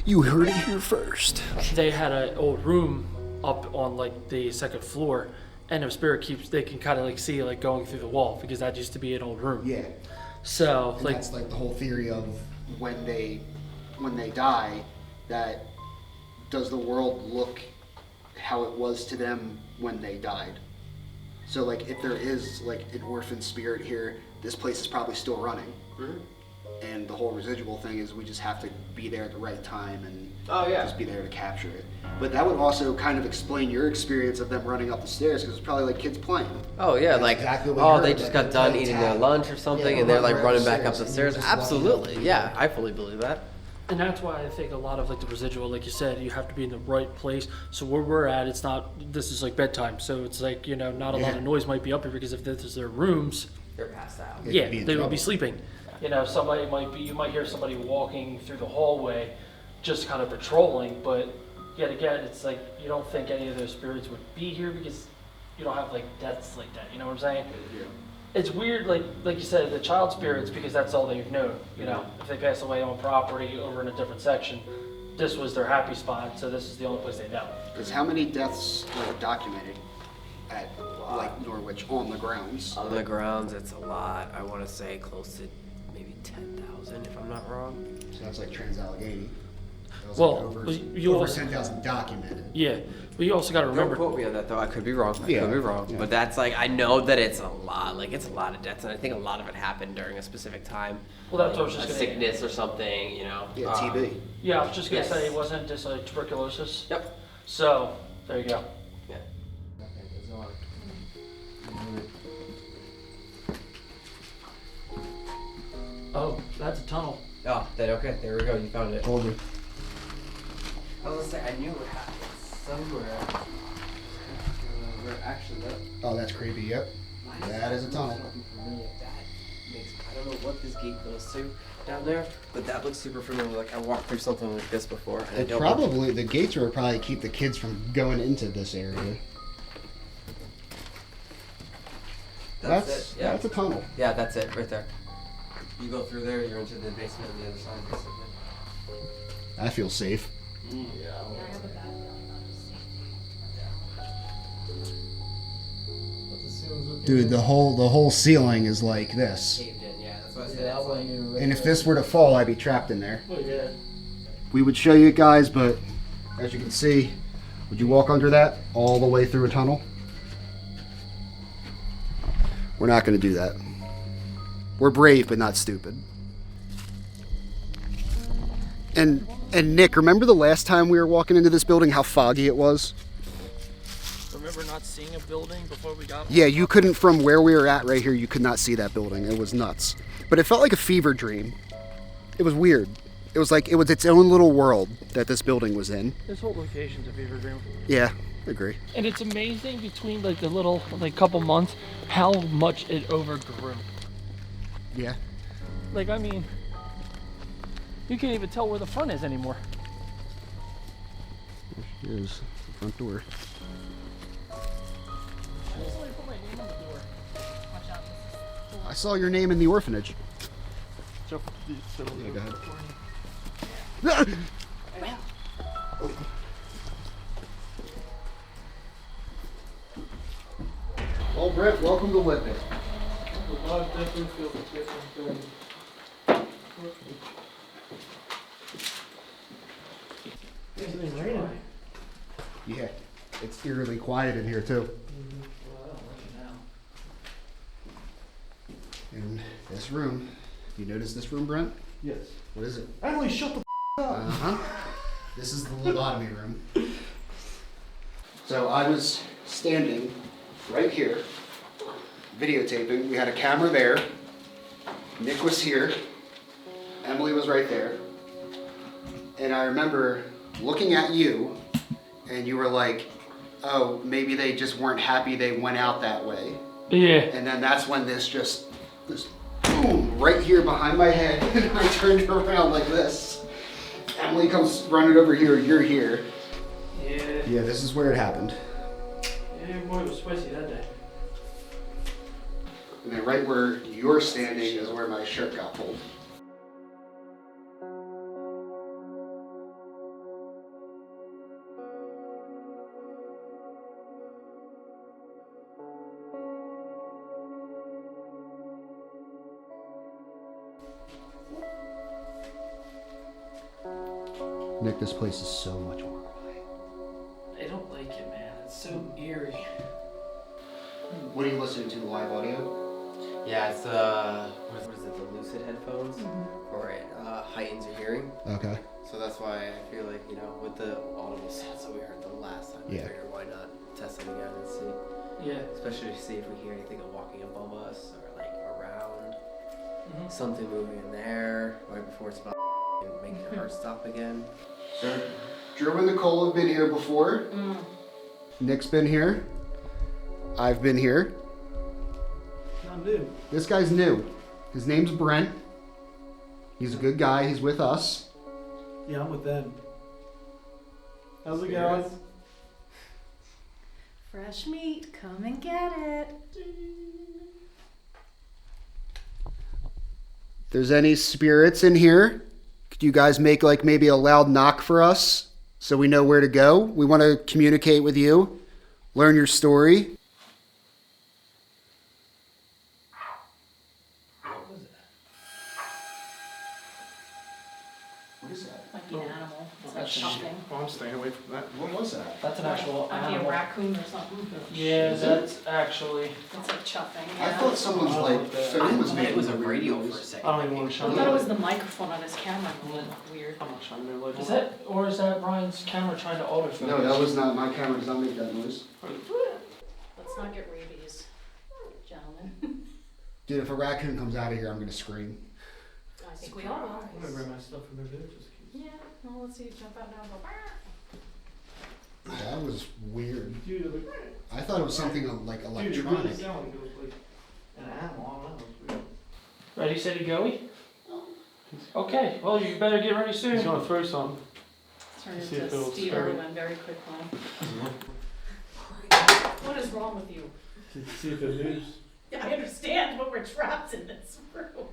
You heard it here first. They had an old room up on like the second floor, and if spirit they can kind of like see like going through the wall because that used to be an old room. Yeah. So And like that's like the whole theory of when they die, that does the world look how it was to them when they died? So like if there is like an orphan spirit here, this place is probably still running. And the whole residual thing is we just have to be there at the right time and just be there to capture it. But that would also kind of explain your experience of them running up the stairs because it's probably like kids playing. Oh yeah, That's like exactly what you oh heard, they just like, got done tight eating tap. their lunch or something, Yeah, and they're like run running up back up the the stairs, stairs. and you're just walking Absolutely, up. yeah, I fully believe that. And that's why I think a lot of like the residual, like you said, you have to be in the right place. So where we're at, it's not, this is like bedtime. So it's like, you know, not a lot of noise might be up here because if this is their rooms, They're passed out. yeah, be in they would trouble. be sleeping. You know, you might hear somebody walking through the hallway, just kind of patrolling, but yet again, it's like, you don't think any of those spirits would be here because you don't have like deaths like that, you know what I'm saying? Yeah. It's weird, like you said, the child spirits, because that's all they've known. You know, if they pass away on property over in a different section, this was their happy spot, so this is the only place they know. Because how many deaths are documented at like Norwich on the grounds? On the grounds, it's a lot. I want to say close to maybe 10,000, if I'm not wrong. So that's like Trans-Allegheny. That was Well, like you over also- 10,000 documented. Yeah, but you also got to Don't remember. quote me on that though. I could be wrong. I Yeah, could be wrong. yeah. But that's like I know that it's a lot. Like it's a lot of deaths, and I think a lot of it happened during a specific time. Well, that's what I was just a gonna- sickness or something. You know. Yeah, TB. Yeah, I was just gonna Yes. say it wasn't just like tuberculosis. Yep. So there you go. Yeah. Oh, that's a tunnel. Oh, then okay. There we go. You found it. Told you. I was gonna say I knew it happened somewhere. Where actually that. Oh, that's creepy. Yep. That is a tunnel. I don't know what this gate goes to down there, but that looks super familiar. Like I walked through something like this before. And I It don't probably, the gates would probably keep the kids from going into this area. That's it. Yeah. That's a tunnel. Yeah, that's it right there. You go through there, you're into the basement on the other side, basically. That feels safe. Dude, the whole ceiling is like this. Caved in, yeah. That's what I said. And if this were to fall, I'd be trapped in there. Oh, yeah. We would show you guys, but as you can see, would you walk under that all the way through a tunnel? We're not going to do that. We're brave, but not stupid. And Nick, remember the last time we were walking into this building, how foggy it was? Remember not seeing a building before we got Yeah, you couldn't, from where we were at right here, you could not see that building. It was nuts. But it felt like a fever dream. It was weird. It was like it was its own little world that this building was in. This whole location's a fever dream. Yeah, I agree. And it's amazing between like the little couple months how much it overgrew. Yeah. Like, I mean, you can't even tell where the front is anymore. Here's the front door. I saw your name in the orphanage. Yeah, go ahead. Well, Brett, welcome to Witness. Yeah, it's eerily quiet in here too. In this room, you notice this room, Brent? Yes. What is it? Emily, shut the up. Uh-huh. This is the lobotomy room. So I was standing right here, videotaping. We had a camera there. Nick was here. Emily was right there. And I remember looking at you, and you were like, oh, maybe they just weren't happy they went out that way. Yeah. And then that's when this boom, right here behind my head, and I turned around like this. Emily comes running over here, you're here. Yeah. Yeah, this is where it happened. Yeah, boy, it was spicy that day. And then right where you're standing is where my shirt got pulled. Nick, this place is so much more quiet. I don't like it, man. It's so eerie. What are you listening to, live audio? Yeah, it's what is it, the Lucid headphones, or it heightens your hearing. Okay. So that's why I feel like, with the audible sounds that we heard the last time, I Yeah. figured why not test it again and see. Yeah. Especially to see if we hear anything walking above us or like around. Something moving in there right before it's about to make your heart stop again. So, Drew and Nicole have been here before. Nick's been here. I've been here. Not new. This guy's new. His name's Brent. He's a good guy. He's with us. Yeah, I'm with them. How's it going? Fresh meat, come and get it. If there's any spirits in here, could you guys make like maybe a loud knock for us so we know where to go? We want to communicate with you, learn your story. What is that? Might be an animal. It's like chuffing. Oh, I'm staying away from that. What was that? That's an actual Might be a animal. raccoon or something. Yeah, that's actually. It's like chuffing. I Yeah. thought someone's like phone was making It was a weird radio noise. for a second. I don't even want to I shine thought it it. was the microphone on his camera going weird. I'm not shining the light. Is that, or is that Brian's camera trying to autofocus? No, that was not my camera. Does not make that noise. Let's not get rabies, gentlemen. Dude, if a raccoon comes out of here, I'm gonna scream. I think we all will. I'm gonna bring my stuff from there just in case. Yeah, well, let's see you jump out now and go. That was weird. Dude, like, I thought it was something like dude, it really electronic. sounded like it was like an animal. I don't know. It was weird. Ready, steady, goey? Okay, well, you better get ready He's soon. gonna throw something. Turn See if into it'll Steve stir. Irwin very quickly. What is wrong with you? See if it moves. I understand, but we're trapped in this room.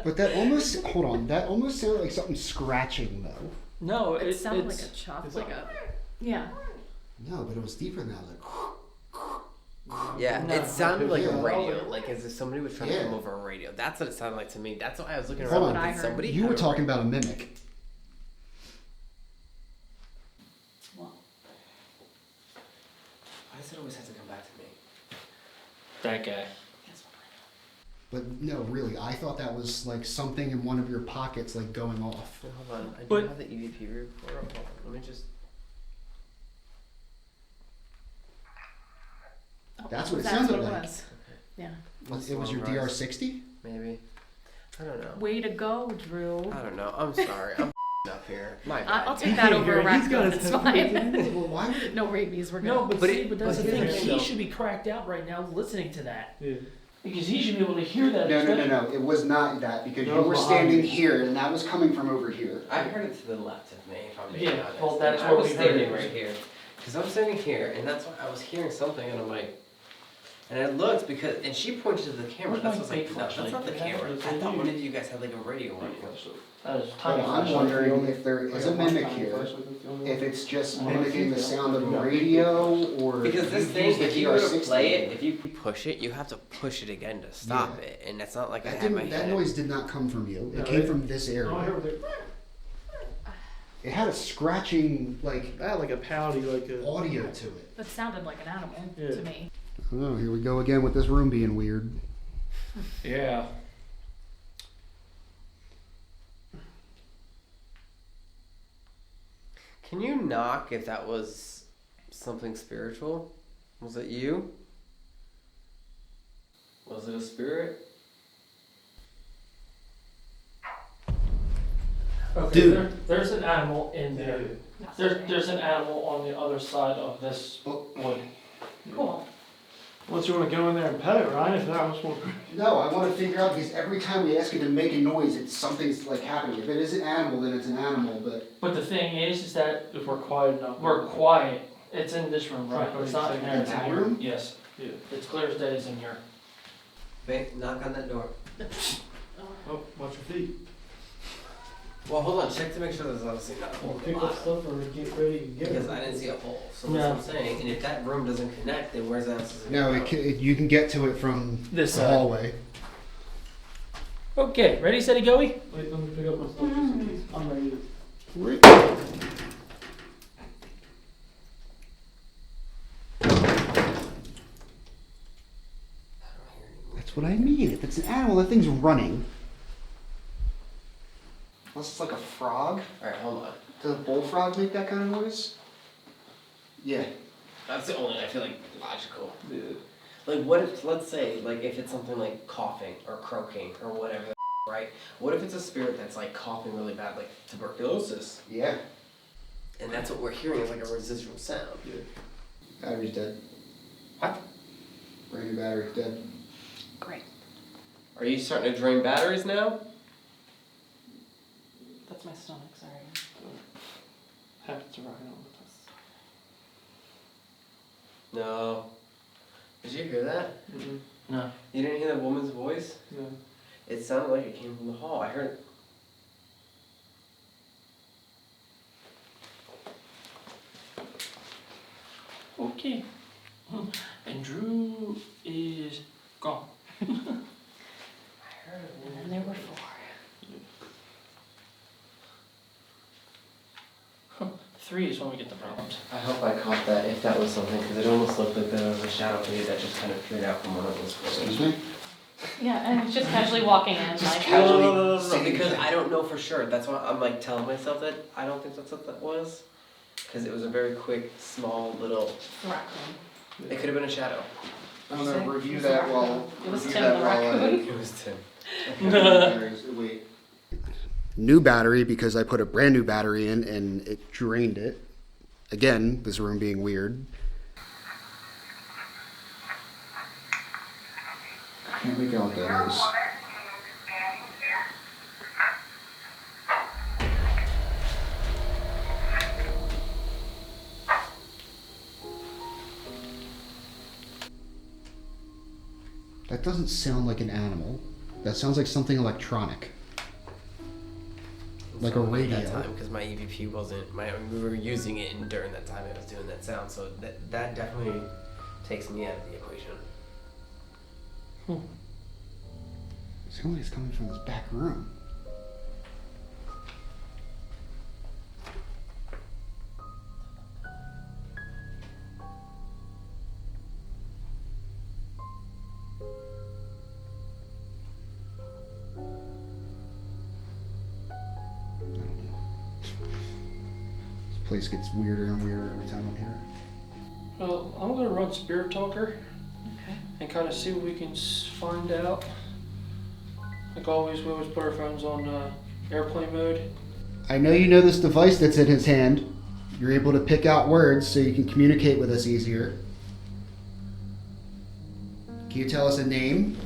But that almost, hold on, that almost sounded like something scratching though. No, It sounded it's like a chop, like a, yeah. No, but it was deeper than that. Like, Yeah, No. it sounded like a Yeah. radio, like as if somebody was trying to Yeah. come over a radio. That's what it sounded like to me. That's why I was looking Hold around. on. Like, did somebody you have were a talking radio? about a mimic. Well, Why does it always have to come back to me? that guy. But no, really, I thought that was like something in one of your pockets, like going off. Hold on, I do But- have the EVP report. Hold on, let me just. That's what it that's sounded what it like. was. Yeah. It was your DR60? Maybe. I don't know. Way to go, Drew. I don't know. I'm sorry. I'm up here. My bad. I'll take that over a raccoon. It's fine. Well, why would it? No rabies. We're good. No, but But see, it- but that's but the thing. here's- He should be cracked out right now listening to that. Yeah. Because he should be able to hear that. No. It was not that because No, you were behind standing you. here and that was coming from over here. I heard it to the left of me, if I'm being Yeah, honest. well, that's And I what was we heard. standing right here. Because I'm standing here, and that's why I was hearing something, and I'm like, and I looked because, and she pointed to the camera. Where's That's my what's like, fake no, that's flashlight? not the Can I have camera. it? I thought one of you guys had like a radio on you. That is But tiny I'm flashlight. wondering if there is a mimic here, if it's just mimicking the sound of a radio or Because this you've thing, used the if you were to DR60. play it, if you push it, you have to push it again to stop it, and it's not like I That, have my didn't, that head. noise did not come from you. It No, came it- from this area. Oh, I heard it. It had a scratching like That like a pouty, like a. audio to it. That sounded like an animal Yeah. to me. Oh, here we go again with this room being weird. Yeah. Can you knock if that was something spiritual? Was it you? Was it a spirit? Okay, Dude. there's an animal in there. There's an animal on the other side of this wood. Cool. Unless you want to go in there and pet it, Ryan, if that was more. No, I want to figure out because every time we ask it to make a noise, it's something's like happening. If it is an animal, then it's an animal. But But the thing is that If we're quiet enough. we're quiet. It's in this room, right? It's not in there. It's in your room? Yes. Yeah. It's clear as day. It's in here. Wait, knock on that door. Oh, watch your feet. Well, hold on. Check to make sure there's obviously not a hole in Pick the up bottom. stuff or get ready and get Because it. I didn't see a hole. So Yeah. that's what I'm saying. And if that room doesn't connect, then where's that? no, you can get to it from This the side. hallway. Okay, ready, steady, goey? Wait, let me pick up my stuff just in case. I'm ready to. That's what I mean. If it's an animal, that thing's running. Unless it's like a frog. Alright, hold on. Does a bullfrog make that kind of noise? Yeah. That's the only I feel like logical. Yeah. Like, what if, let's say, like, if it's something like coughing or croaking or whatever, right? What if it's a spirit that's like coughing really bad, like tuberculosis? Yeah. And that's what we're hearing is like a residual sound. Battery's dead. What? Brand new battery, dead. Great. Are you starting to drain batteries now? That's my stomach, sorry. Happens to Ryan all the time. No. Did you hear that? Mm-hmm. No. You didn't hear that woman's voice? No. It sounded like it came from the hall. I heard. Okay. And Drew is gone. I heard it. And there were four. Three is when we get the problems. I hope I caught that if that was something, because it almost looked like there was a shadow figure that just kind of peered out from one of those Excuse photos. me? Yeah, and just casually walking in, Just like, casually No, singing because thing. I don't know for sure. That's why I'm like telling myself that I don't think that's what that was. Because it was a very quick, small, little. raccoon. It could have been a shadow. I'm gonna review that while. It was review Tim that the while raccoon. It was Tim. Wait. New battery because I put a brand new battery in and it drained it. Again, this room being weird. I can't make out what that is. That doesn't sound like an animal. That sounds like something electronic. Like a radio. That time, because my EVP wasn't, we were using it during that time it was doing that sound, so that definitely takes me out of the equation. It sounds like it's coming from this back room. Place gets weirder and weirder every time I'm here. Well, I'm gonna run Spirit Talker. Okay. And kind of see what we can find out. Like always, we always put our phones on airplane mode. I know you know this device that's in his hand. You're able to pick out words so you can communicate with us easier. Can you tell us a name?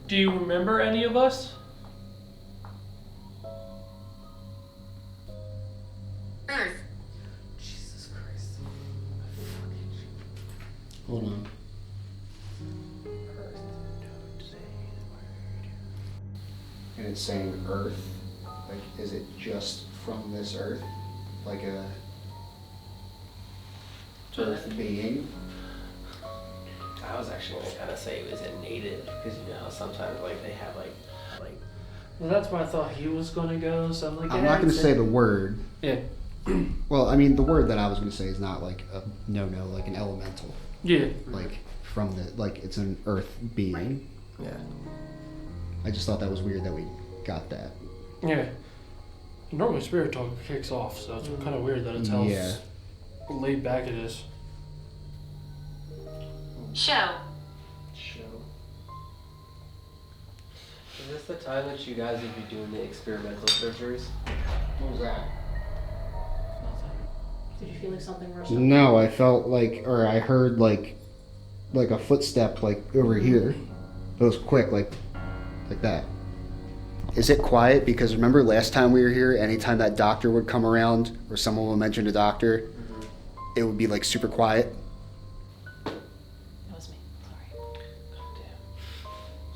Do you remember any of us? Earth. Jesus Christ. Hold on. And it's saying Earth. Like, is it just from this Earth? Like a Earth being? I was actually gonna kind of say it was a native, because you know how sometimes like they have like. Well, that's where I thought he was gonna go. So I'm like, I'm not going to say the word. Yeah. Well, I mean, the word that I was going to say is not like a no-no, like an elemental. Yeah. Like, from the, like, it's an Earth being. Yeah. I just thought that was weird that we got that. Yeah. Normally Spirit Talker kicks off, so it's kind of weird that it's how laid back it is. Show. Is this the time that you guys would be doing the experimental surgeries? What was that? Did you feel like something rushed up? No, I felt like, or I heard like a footstep like over here. It was quick, like that. Is it quiet? Because remember last time we were here, anytime that doctor would come around or someone would mention a doctor, it would be like super quiet. That was me. Sorry.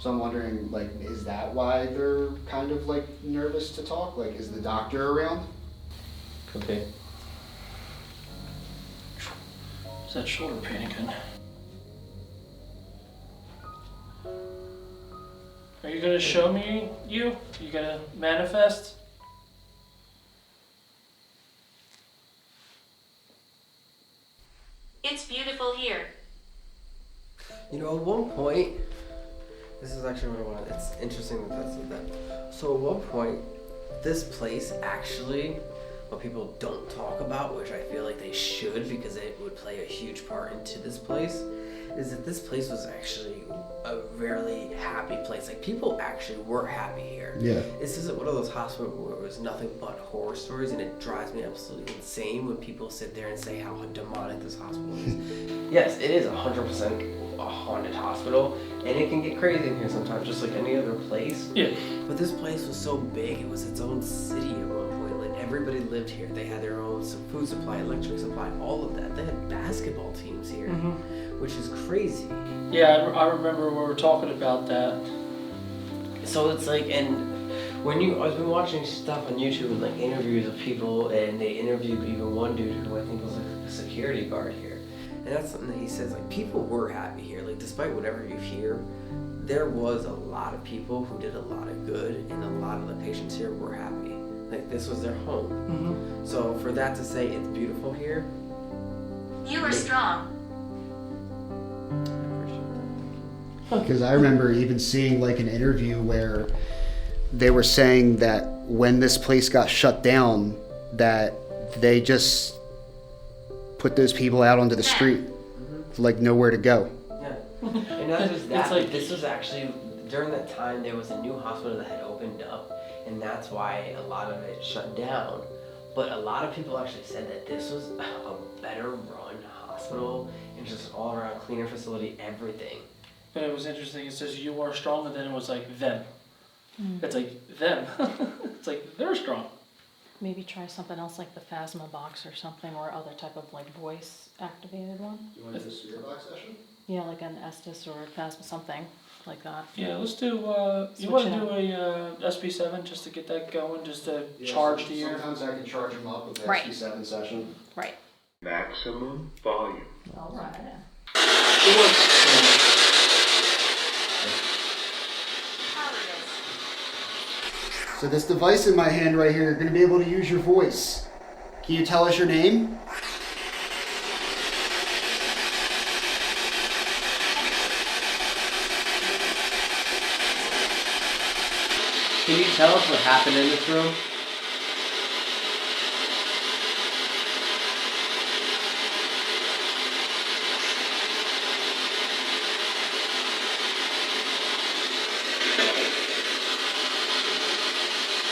So I'm wondering, like, is that why they're kind of like nervous to talk? Like, is the doctor around? Could be. Is that shoulder pain again? Are you gonna show me you? You gonna manifest? It's beautiful here. You know, at one point, this is actually what I wanted. It's interesting that that's that. So at one point, this place actually, what people don't talk about, which I feel like they should because it would play a huge part into this place, is that this place was actually a really happy place. Like, people actually were happy here. Yeah. This isn't one of those hospitals where it was nothing but horror stories, and it drives me absolutely insane when people sit there and say how demonic this hospital is. Yes, it is 100% a haunted hospital, and it can get crazy in here sometimes, just like any other place. Yeah. But this place was so big, it was its own city at one point. Like, everybody lived here. They had their own food supply, electric supply, all of that. They had basketball teams here, which is crazy. Yeah, I remember we were talking about that. So it's like, and I've been watching stuff on YouTube and like interviews of people, and they interviewed even one dude who I think was like a security guard here. And that's something that he says, like, people were happy here. Like, despite whatever you hear, there was a lot of people who did a lot of good, and a lot of the patients here were happy. Like, this was their home. So for that to say it's beautiful here, You are strong. Because I remember even seeing like an interview where they were saying that when this place got shut down, that they just put those people out onto the street, like nowhere to go. yeah. And not just that, It's like- but this was actually, during that time, there was a new hospital that had opened up, and that's why a lot of it shut down. But a lot of people actually said that this was a better run hospital, and just all around cleaner facility, everything. But it was interesting. It says you are strong, and then it was like them. It's like them. It's like they're strong. maybe try something else like the Phasma box or something, or other type of like voice activated one. You want to do a spirit box session? Yeah, like an Estes or Phasma, something like that. Yeah, let's do, you Switch wanna it do a SP7 just to get that going, just to charge the ear? Sometimes I can charge them up with the Right. SP7 session. Right. Maximum volume. All right. So this device in my hand right here, you're going to be able to use your voice. Can you tell us your name? Can you tell us what happened in this room?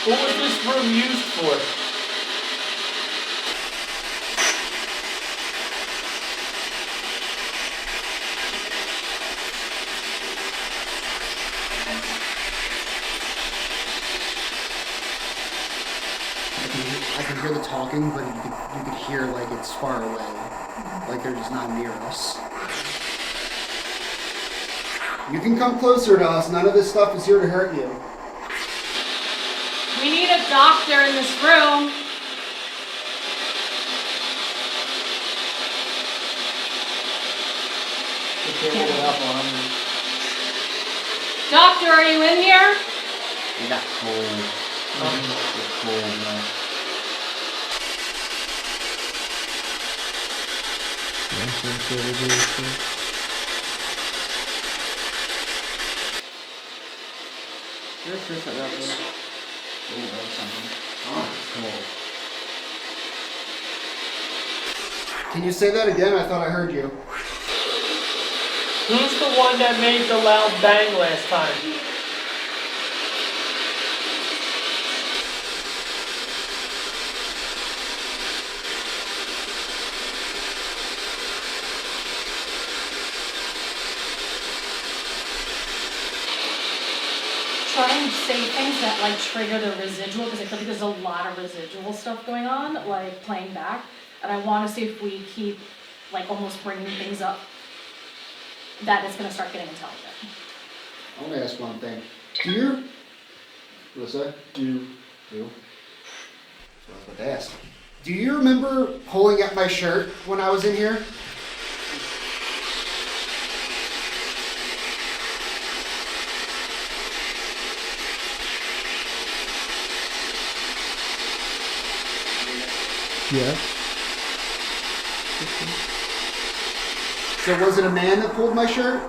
What was this room used for? I can hear the talking, but you could hear like it's far away. Like they're just not near us. You can come closer to us. None of this stuff is here to hurt you. We need a doctor in this room. Doctor, are you in here? You got cold. It's cold now. This isn't nothing. Ooh, that was something. Oh, it's cold. Can you say that again? I thought I heard you. Who's the one that made the loud bang last time? Try and say things that like trigger the residual, because I feel like there's a lot of residual stuff going on, like playing back. And I want to see if we keep like almost bringing things up that it's going to start getting intelligent. I want to ask one thing. Do you... What's that? Do. That's what I was about to ask. Do you remember pulling at my shirt when I was in here? Yeah. So was it a man that pulled my shirt?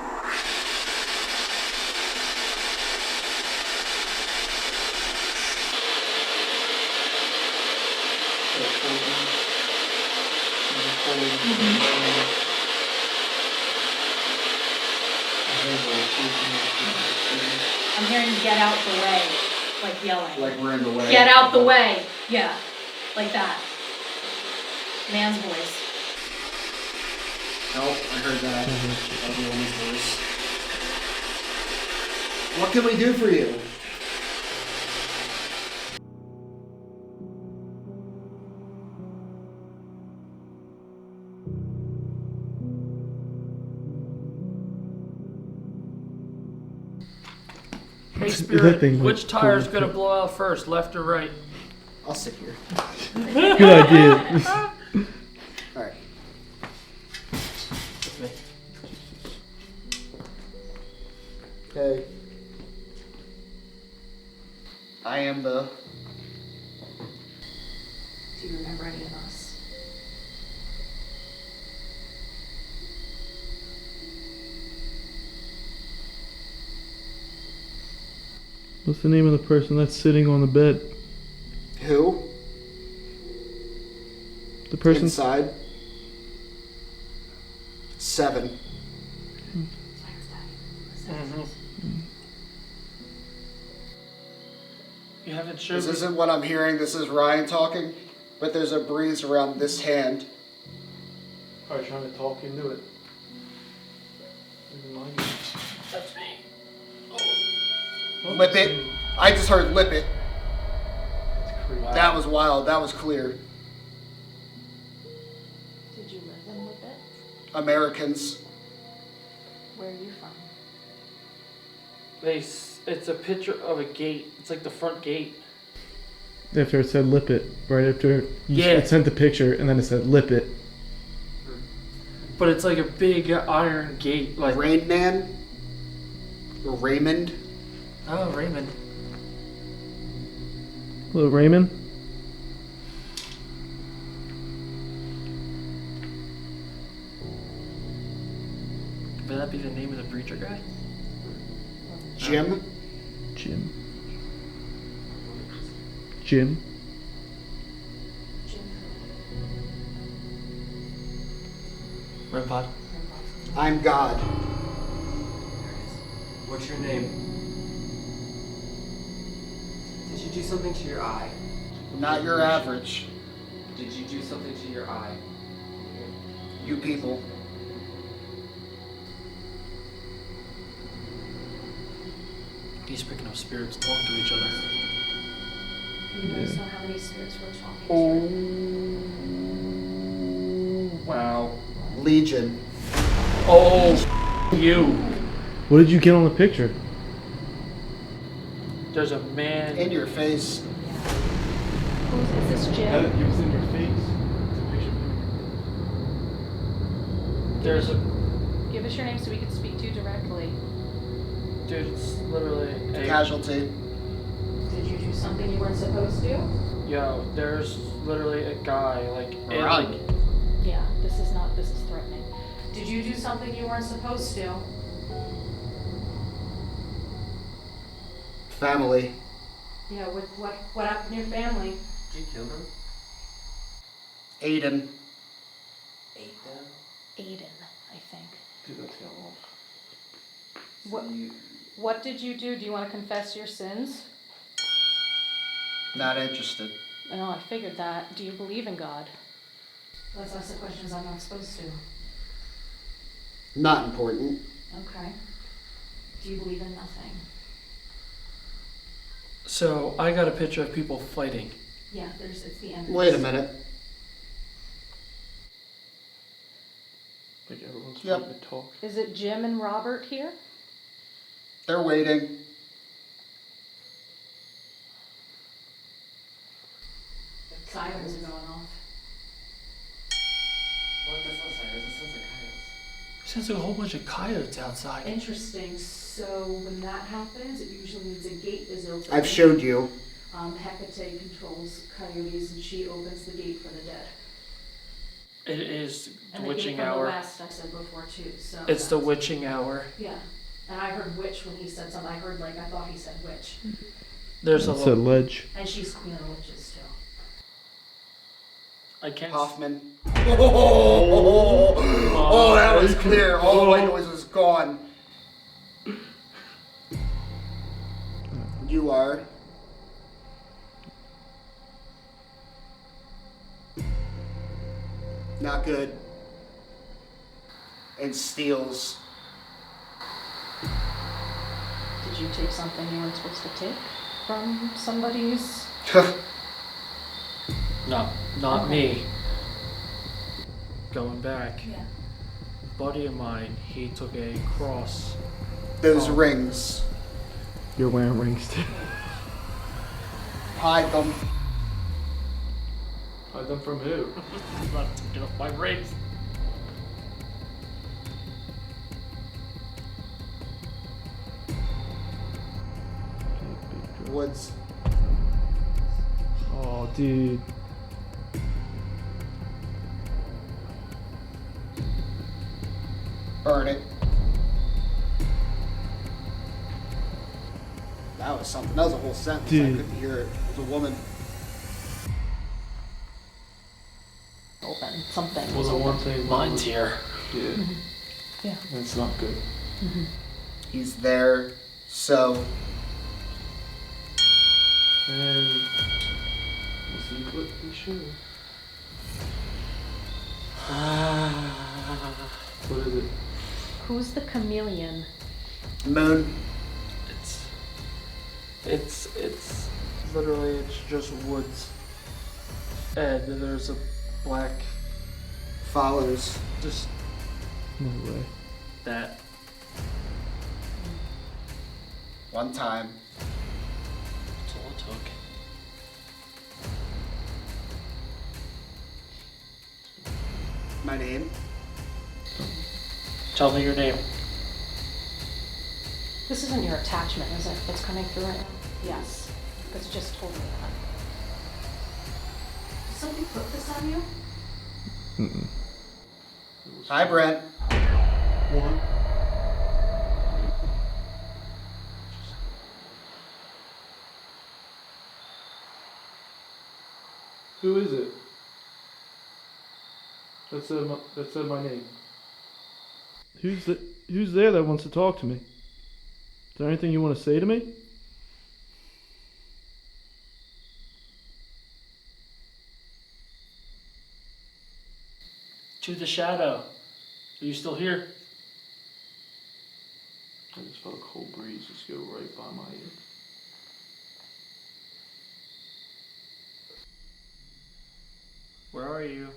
I'm hearing get out the way, like yelling. Like we're in the way. Get out the way. Yeah, like that. Man's voice. Nope, I heard that. That was a woman's voice. What can we do for you? Hey That Spirit, thing which was tire's cool. gonna blow out first, left or right? I'll sit here. Good idea. Alright. Okay. I am the... Do you remember any of us? What's the name of the person that's sitting on the bed? Who? The person. Inside. 7. You haven't showed This me. isn't what I'm hearing. This is Ryan talking. But there's a breeze around this hand. Probably trying to talk into it. That's me. Lip it. I just heard lip it. Wow. That was wild. That was clear. Did you live in Whippet? Americans. Where are you from? It's a picture of a gate. It's like the front gate. After it said lip it, right after Yeah. it sent the picture, and then it said lip it. But it's like a big iron gate. Like Rain Man? Or Raymond? Oh, Raymond. Hello, Raymond. Would that be the name of the preacher guy? Jim? Jim. Jim. Red Pod. I'm God. What's your name? Did you do something to your eye? Not your average. Did you do something to your eye? You people. He's picking up spirits talking to each other. You guys know how many spirits we're talking Oh, wow. Legion. Oh, you. What did you get on the picture? There's a man. In your face. to. Is this Jim? It was in your face. There's a Give us your name so we can speak to you directly. dude. It's literally a Casualty. Did you do something you weren't supposed to? Yo, there's literally a guy like in Run. like Yeah, this is threatening. Did you do something you weren't supposed to? Family. Yeah, what happened to your family? Did you kill them? Aiden. Ate them? Aiden, I think. Dude, that's got long. What did you do? Do you want to confess your sins? Not interested. No, I figured that. Do you believe in God? Let's ask the questions I'm not supposed to. Not important. Okay. Do you believe in nothing? So I got a picture of people fighting. Yeah, it's the end. Wait a minute. Like everyone's Yep. trying to talk. Is it Jim and Robert here? They're waiting. Sirens are going off. What? That's not sirens. That sounds like coyotes. Sounds like a whole bunch of coyotes outside. Interesting. So when that happens, it usually means a gate is open. I've showed you. Hecate controls coyotes, and she opens the gate for the dead. It is the And the witching gate from hour. the west, I said before too. So It's the witching hour. Yeah, and I heard witch when he said something. I thought he said witch. There's a It said ledge. And she's queen of the witches too. I can't. Hoffman. Oh, that was clear. All the white noise was gone. You are. Not good. And steals. Did you take something you weren't supposed to take from somebody's? Not Okay. me. Going back. Yeah. Buddy of mine, he took a cross. Those rings. You're wearing rings too. Hide them. Hide them from who? Not get off my rings. Woods. Oh, dude. Burn it. That was something. That was a whole sentence. I Dude. couldn't hear it. It was a woman. Open something. Well, the one thing. Mine's here. Yeah. Yeah. That's not good. He's there. So. And we'll see what he shows. What is it? Who's the chameleon? Moon. It's Literally, it's just woods. And there's a black Follows. just no way. That One time. That's all it took. My name? Tell me your name. This isn't your attachment, is it? It's coming through right now? Yes, because it just told me that. Did somebody put this on you? Hi, Brent. One. Who is it? That said my name. Who's there that wants to talk to me? Is there anything you want to say to me? To the shadow. Are you still here? I just felt a cold breeze just go right by my ear. Where are you?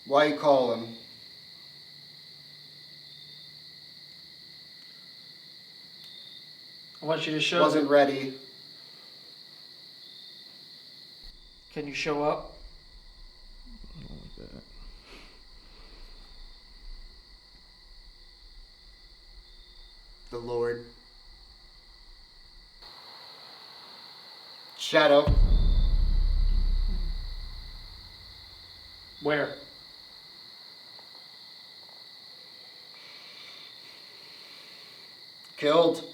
Why you call him? I want you to show. Wasn't ready. Can you show up? I don't like that. The Lord. Shadow. Where? Killed.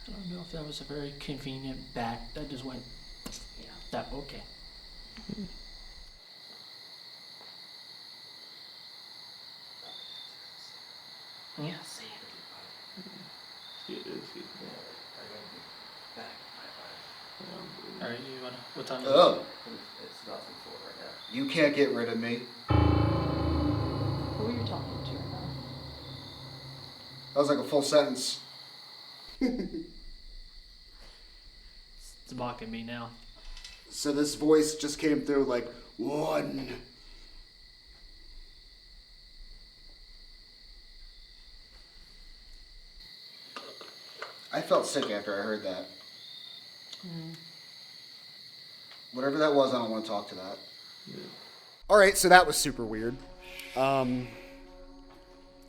I don't know if that was a very convenient back. That just went. Yeah. That okay. Yeah. See. All right. You wanna? What time? Oh. It's not too full right now. You can't get rid of me. Who are you talking to right now? That was like a full sentence. It's mocking me now. So this voice just came through like, one. I felt sick after I heard that. Whatever that was, I don't want to talk to that. Yeah. All right, so that was super weird. I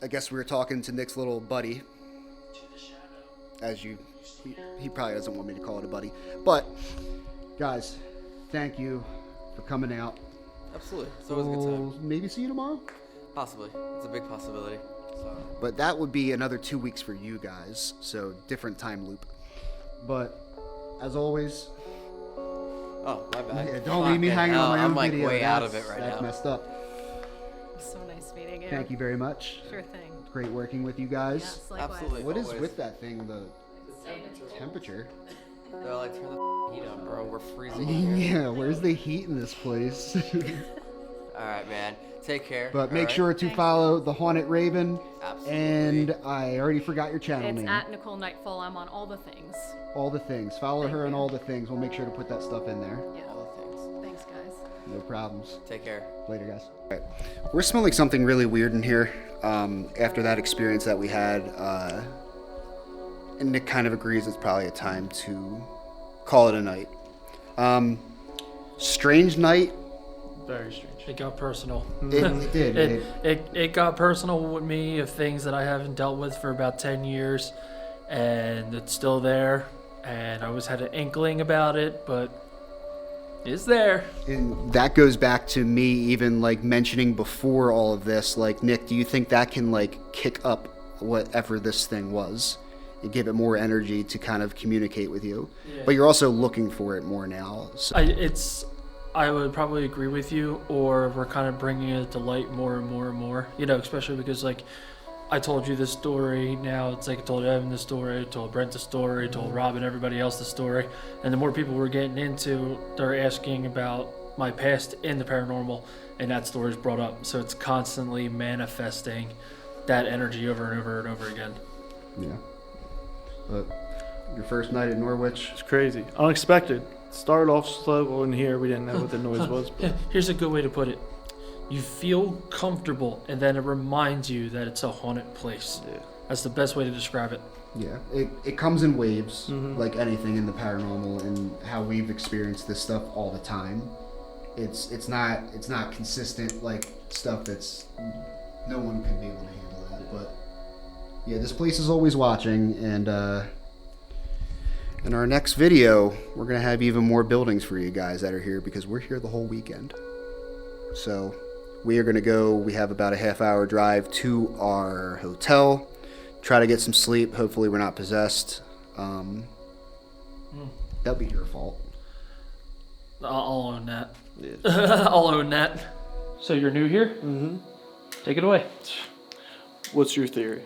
guess we were talking to Nick's little buddy. As you, he probably doesn't want me to call it a buddy. But, guys, thank you for coming out. Absolutely. It's always a good time. Maybe see you tomorrow? Possibly. It's a big possibility. So. But that would be another 2 weeks for you guys, so different time loop. But, as always... Oh, my bad. Yeah, don't leave me hanging on my own video. I'm like way out of it right now. That's messed up. So nice meeting you. Thank you very much. Sure thing. Great working with you guys. Yes, likewise. Absolutely. What is always. with that thing, the temperature? They're like, turn the heat up, bro. We're freezing in here. Yeah, where's the heat in this place? All right, man. Take care. But make right? sure to follow The Haunted Raven. Absolutely. And I already forgot your channel It's name. at Nicolenightfall. I'm on all the things. All the things. Follow Thank her on you. all the things. We'll make sure to put that stuff in there. Yeah. All the things. Thanks, guys. No problems. Take care. Later, guys. All right. We're smelling something really weird in here after that experience that we had. And Nick kind of agrees it's probably a time to call it a night. Strange night. Very strange. It got personal. It did. It got personal with me of things that I haven't dealt with for about 10 years, and it's still there. And I always had an inkling about it, but it's there. And that goes back to me even like mentioning before all of this, like, Nick, do you think that can like kick up whatever this thing was and give it more energy to kind of communicate with you? Yeah. But you're also looking for it more now. So. I would probably agree with you, or we're kind of bringing it to light more and more and more, you know, especially because like I told you this story, now it's like I told Evan the story, I told Brent the story, I told Rob and everybody else the story, and the more people we're getting into, they're asking about my past in the paranormal, and that story is brought up. So it's constantly manifesting that energy over and over and over again. Yeah. But your first night in Norwich? It's crazy. Unexpected. Started off slow in here. We didn't know what the noise was. But Here's a good way to put it. You feel comfortable, and then it reminds you that it's a haunted place. Yeah. That's the best way to describe it. Yeah, it comes in waves, like anything in the paranormal, and how we've experienced this stuff all the time. It's not consistent like stuff that's no one can be able to handle that. But yeah, this place is always watching, and in our next video, we're gonna have even more buildings for you guys that are here because we're here the whole weekend. So we are gonna go. We have about a half-hour drive to our hotel. Try to get some sleep. Hopefully we're not possessed. That'll be your fault. I'll own that. Yeah. I'll own that. So you're new here? Mm-hmm. Take it away. What's your theory?